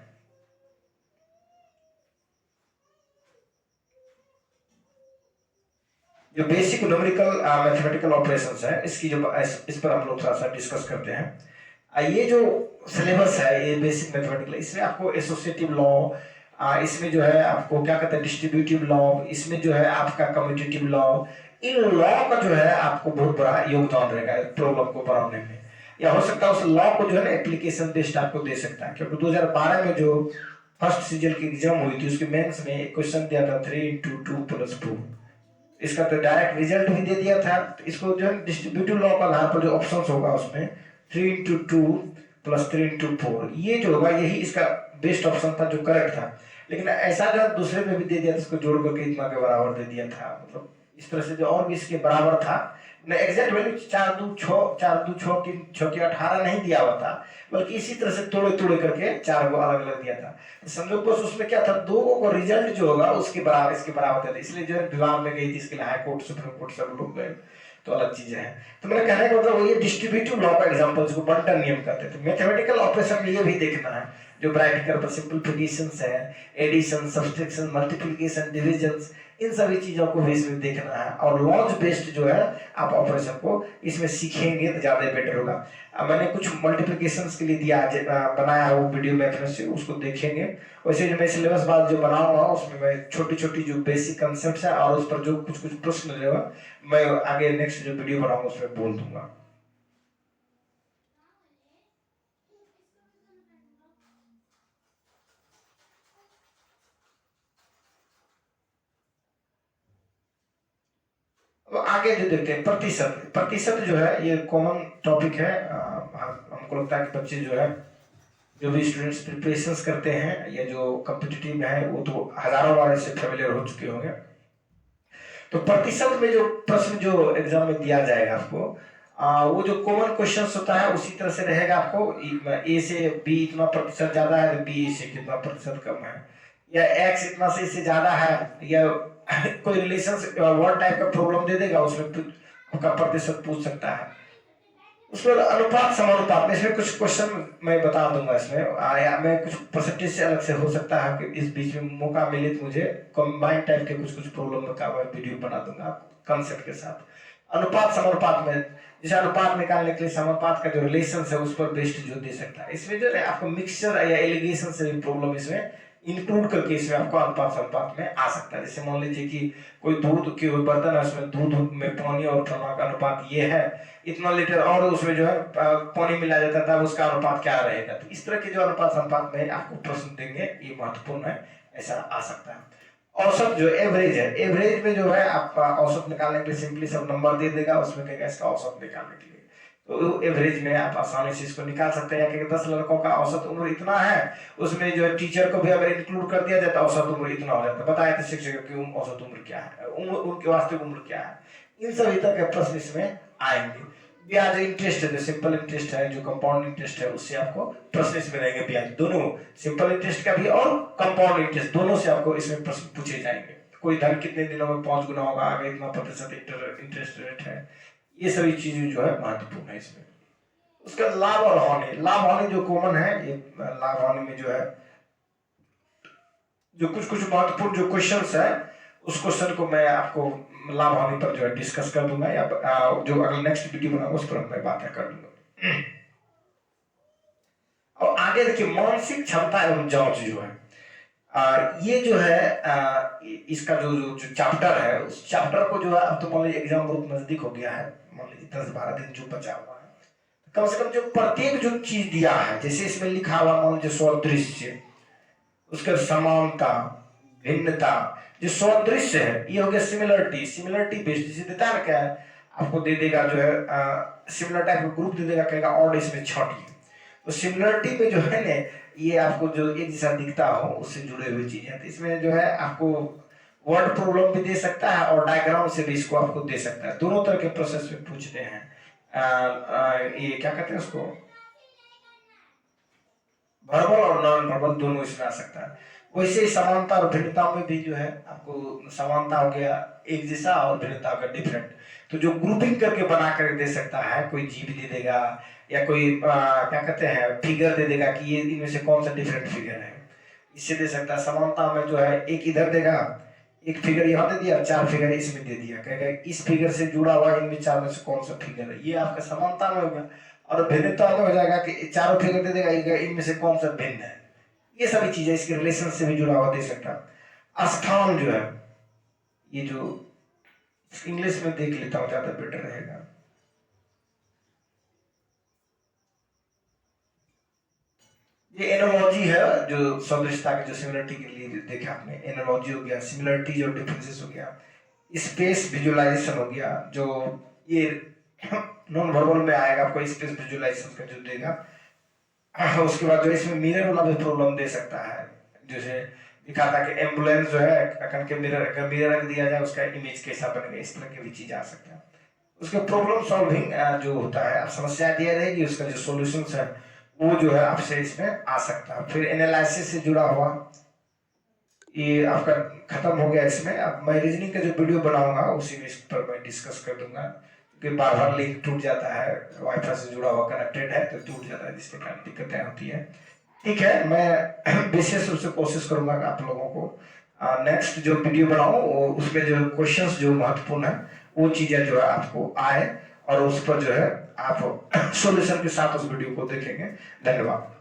जो बेसिक न्यूमेरिकल मैथमेटिकल ऑपरेशंस है, इसकी जो इस पर हम लोग थोड़ा सा डिस्कस करते हैं। ये जो सिलेबस है ये बेसिक मैथमेटिकल, इसमें आपको एसोसिएटिव लॉ, इसमें जो है आपको क्या कहते हैं डिस्ट्रीब्यूटिव लॉ, इसमें जो है आपका कम्यूटेटिव लॉ, इन लॉ का जो है आपको बहुत बड़ा योगदान रहेगा प्रॉब्लम को बनाने में। या हो सकता है उस लॉ को जो है ना एप्लीकेशन बेस्ड आपको दे सकता है, क्योंकि 2012 में जो फर्स्ट सीजन की एग्जाम हुई थी उसके मेंस में एक क्वेश्चन दिया था 3 × 2 + 2, इसका तो डायरेक्ट रिजल्ट भी दे दिया था। तो इसको जो है डिस्ट्रीब्यूटिव लॉ का आधार पर जो ऑप्शंस होगा उसमें 3 × 2 + 3 × 4 ये जो होगा यही इसका बेस्ट ऑप्शन था जो करेक्ट था। लेकिन ऐसा जो दूसरे में भी दे दिया था, इसको जोड़ करके इतना के बराबर दे दिया था, मतलब इस तरह से जो और भी इसके बराबर था न, एग्जैक्ट वैल्यू 4 × 2 = 6, 4 × 2 = 18 नहीं दिया हुआ था, बल्कि इसी तरह से तोड़े तोड़े करके 4 को अलग अलग दिया था। तो संयोग बस उसमें क्या था, 2 को रिजल्ट जो होगा उसके बराबर इसके बराबर था, इसलिए जो है विवाद में गई थी, इसके लिए हाई कोर्ट सुप्रीम कोर्ट सब लोग गए, तो अलग चीजें हैं। तो मैंने कहने का मतलब ये डिस्ट्रीब्यूटिव लॉ का एग्जांपल जिसको बंटन नियम कहते थे। मैथमेटिकल ऑपरेशन में ये भी देखना है, जो ब्रैकेट कर सिंपलीफिकेशंस है, एडिशन, सब्सट्रैक्शन, मल्टीप्लिकेशन, डिविजन, इन सभी चीजों को भी इसमें देखना है। और लॉज बेस्ड जो है आप ऑपरेशन को इसमें सीखेंगे तो ज्यादा बेटर होगा। मैंने कुछ मल्टीप्लिकेशंस के लिए दिया बनाया है वो वीडियो में, से उसको देखेंगे। वैसे जो मैं सिलेबस बाद जो बनाऊंगा उसमें मैं छोटी छोटी जो बेसिक कंसेप्ट है और उस पर जो कुछ कुछ प्रश्न रहेगा मैं आगे नेक्स्ट जो वीडियो बनाऊंगा उसमें बोल दूंगा। आगे जो देखते हैं प्रतिशत, प्रतिशत जो है ये कॉमन टॉपिक है। हमको लगता है कि बच्चे जो है जो भी स्टूडेंट्स प्रिपरेशंस करते हैं या जो कॉम्पिटिटिव में है वो तो हजारों बार इससे फेमिलियर हो चुके होंगे। तो प्रतिशत में जो प्रश्न जो एग्जाम में दिया जाएगा आपको, वो जो कॉमन क्वेश्चंस होता है उसी तरह से रहेगा। आपको ए से बी इतना प्रतिशत ज्यादा है तो बी से कितना प्रतिशत कम है, या एक्स इतना से इससे ज्यादा है, या कोई रिलेशन वर्ड टाइप का प्रॉब्लम दे देगा उसमें आपका प्रतिशत पूछ सकता है। उसमें अनुपात समानुपात में इसमें कुछ क्वेश्चन मैं बता दूंगा इसमें, या मैं कुछ परसेंटेज से अलग से हो सकता है कि इस बीच में मौका मिले तो मुझे कंबाइंड टाइप के कुछ कुछ प्रॉब्लम का मैं वीडियो बना दूंगा कंसेप्ट के साथ। अनुपात समानुपात में जैसे अनुपात निकालने के लिए समानुपात का जो रिलेशन है उस पर बेस्ड जो दे सकता है। इसमें जो है आपको मिक्सचर या एलिगेशन से भी प्रॉब्लम इसमें इंक्लूड करके इसमें आपको अनुपात समानुपात में आ सकता है। जैसे मान लीजिए कि कोई दूध के बर्तन है, उसमें दूध में पानी और थर्मा का अनुपात ये है इतना लीटर, और उसमें जो है पानी मिला जाता था, उसका अनुपात क्या रहेगा। तो इस तरह के जो अनुपात अनुपात में आपको प्रश्न देंगे ये महत्वपूर्ण है, ऐसा आ सकता है। औसत जो एवरेज है, एवरेज में जो है आप औसत निकालने के लिए सिंपली सब नंबर दे देगा, उसमें कहेगा इसका औसत निकालने के लिए, तो एवरेज में आप आसानी से इसको निकाल सकते हैं। कि 10 लड़कों का औसत उम्र इतना है, उसमें जो है टीचर को भी अगर इंक्लूड कर दिया जाता है औसत उम्र इतना हो जाता है, बताए तो शिक्षक की औसत उम्र क्या है, उनकी वास्तविक उम्र क्या है। इन सभी तरह के प्रश्न इसमें आएंगे। ब्याज इंटरेस्ट है, जो सिंपल इंटरेस्ट है, जो कंपाउंड इंटरेस्ट है, उससे आपको प्रश्न इसमें रहेंगे। ब्याज दोनों, सिंपल इंटरेस्ट का भी और कंपाउंड इंटरेस्ट दोनों से आपको इसमें प्रश्न पूछे जाएंगे। कोई धन कितने दिनों में 5 गुना होगा, आगे इतना प्रतिशत इंटरेस्ट रेट है, ये सभी चीजें जो है महत्वपूर्ण है इसमें। उसका लाभ और हानि, लाभ हानि जो कॉमन है, ये लाभ हानि में जो है जो कुछ कुछ महत्वपूर्ण जो क्वेश्चंस है उस क्वेश्चन को मैं आपको लाभ हानि पर जो है डिस्कस कर दूंगा, या जो अगला नेक्स्ट वीडियो बनाऊंगा उस पर मैं बातें कर दूंगा। और आगे देखिए मानसिक क्षमता एवं जांच जो है, ये जो है इसका जो चैप्टर है उस चैप्टर को जो है अब तो मान लीजिए एग्जाम बहुत नजदीक हो गया है, मान लीजिए 10-12 दिन जो बचा हुआ है, कम से कम जो प्रत्येक जो चीज दिया है, जैसे इसमें लिखा हुआ मान लीजिए सदृश्य, उसका समानता, भिन्नता, जो सदृश्य है ये हो गया सिमिलरिटी, सिमिलरिटी बेस्ड जिसे देता है क्या है आपको दे देगा जो है सिमिलर टाइप का ग्रुप दे देगा, कहेगा और इसमें छठी। तो सिमिलरिटी में जो है ना ये आपको जो एक जैसा दिखता हो उससे जुड़े हुए चीज है। तो इसमें जो है आपको वर्ड प्रॉब्लम भी दे सकता है और डायग्राम से भी इसको आपको दे सकता है, दोनों तरह के प्रोसेस में पूछते हैं। ये क्या कहते हैं उसको, वर्बल और नॉन वर्बल दोनों इसमें आ सकता है। वैसे ही समानता और भिन्नता में भी जो है आपको समानता हो गया एक जैसा और भिन्नता हो गया डिफरेंट, तो जो ग्रुपिंग करके बना कर दे सकता है, कोई जीव दे देगा या कोई क्या कहते हैं फिगर दे देगा कि ये इनमें से कौन सा डिफरेंट फिगर है, इससे दे सकता है। समानता में जो है एक इधर देगा, एक फिगर यहाँ दे दिया, 4 फिगर इसमें दे दिया, कहेगा इस फिगर से जुड़ा हुआ इनमें 4 में से कौन सा फिगर है, ये आपका समानता में होगा। और भिन्नता में हो जाएगा कि चारों फिगर दे देगा इनमें से कौन सा भिन्न है, ये सभी चीजें इसके रिलेशन से भी जुड़ा हुआ दे सकता है। स्थान जो है ये जो इंग्लिश में देख लेता हूँ ज्यादा बेटर रहेगा। ये एनालॉजी है जो सदृशता की, जो सिमिलरिटी के लिए देखा आपने, एनालॉजी हो गया, सिमिलरिटी और डिफरेंसेस हो गया, स्पेस विजुअलाइजेशन हो गया, जो ये नॉन वर्बल में आएगा आपको स्पेस विजुअलाइजेशन का जो देगा। उसके बाद जो इसमें मिरर वाला भी प्रॉब्लम दे सकता है, जैसे दिखाता कि एम्बुलेंस जो है अगर के मिरर रख दिया जाए उसका इमेज कैसा बनेगा, इस तरह की भी चीज आ सकता है। उसके प्रॉब्लम सॉल्विंग जो होता है, आप समस्या दिया रहेगी, उसका जो सॉल्यूशंस है वो जो है आपसे इसमें आ सकता है। फिर एनालिसिस से जुड़ा हुआ ये आपका खत्म हो गया। इसमें अब मैं रीजनिंग का जो वीडियो बनाऊंगा उसी में इस पर मैं डिस्कस कर दूंगा, क्योंकि बार बार लिंक टूट जाता है, वाईफाई से जुड़ा हुआ कनेक्टेड है तो टूट जाता है, जिसके कारण दिक्कतें होती है। ठीक है, मैं विशेष रूप से कोशिश करूंगा कि आप लोगों को नेक्स्ट जो वीडियो बनाऊं उसमें जो क्वेश्चंस जो महत्वपूर्ण है वो चीजें जो है आपको आए और उस पर जो है आप सॉल्यूशन के साथ उस वीडियो को देखेंगे। धन्यवाद।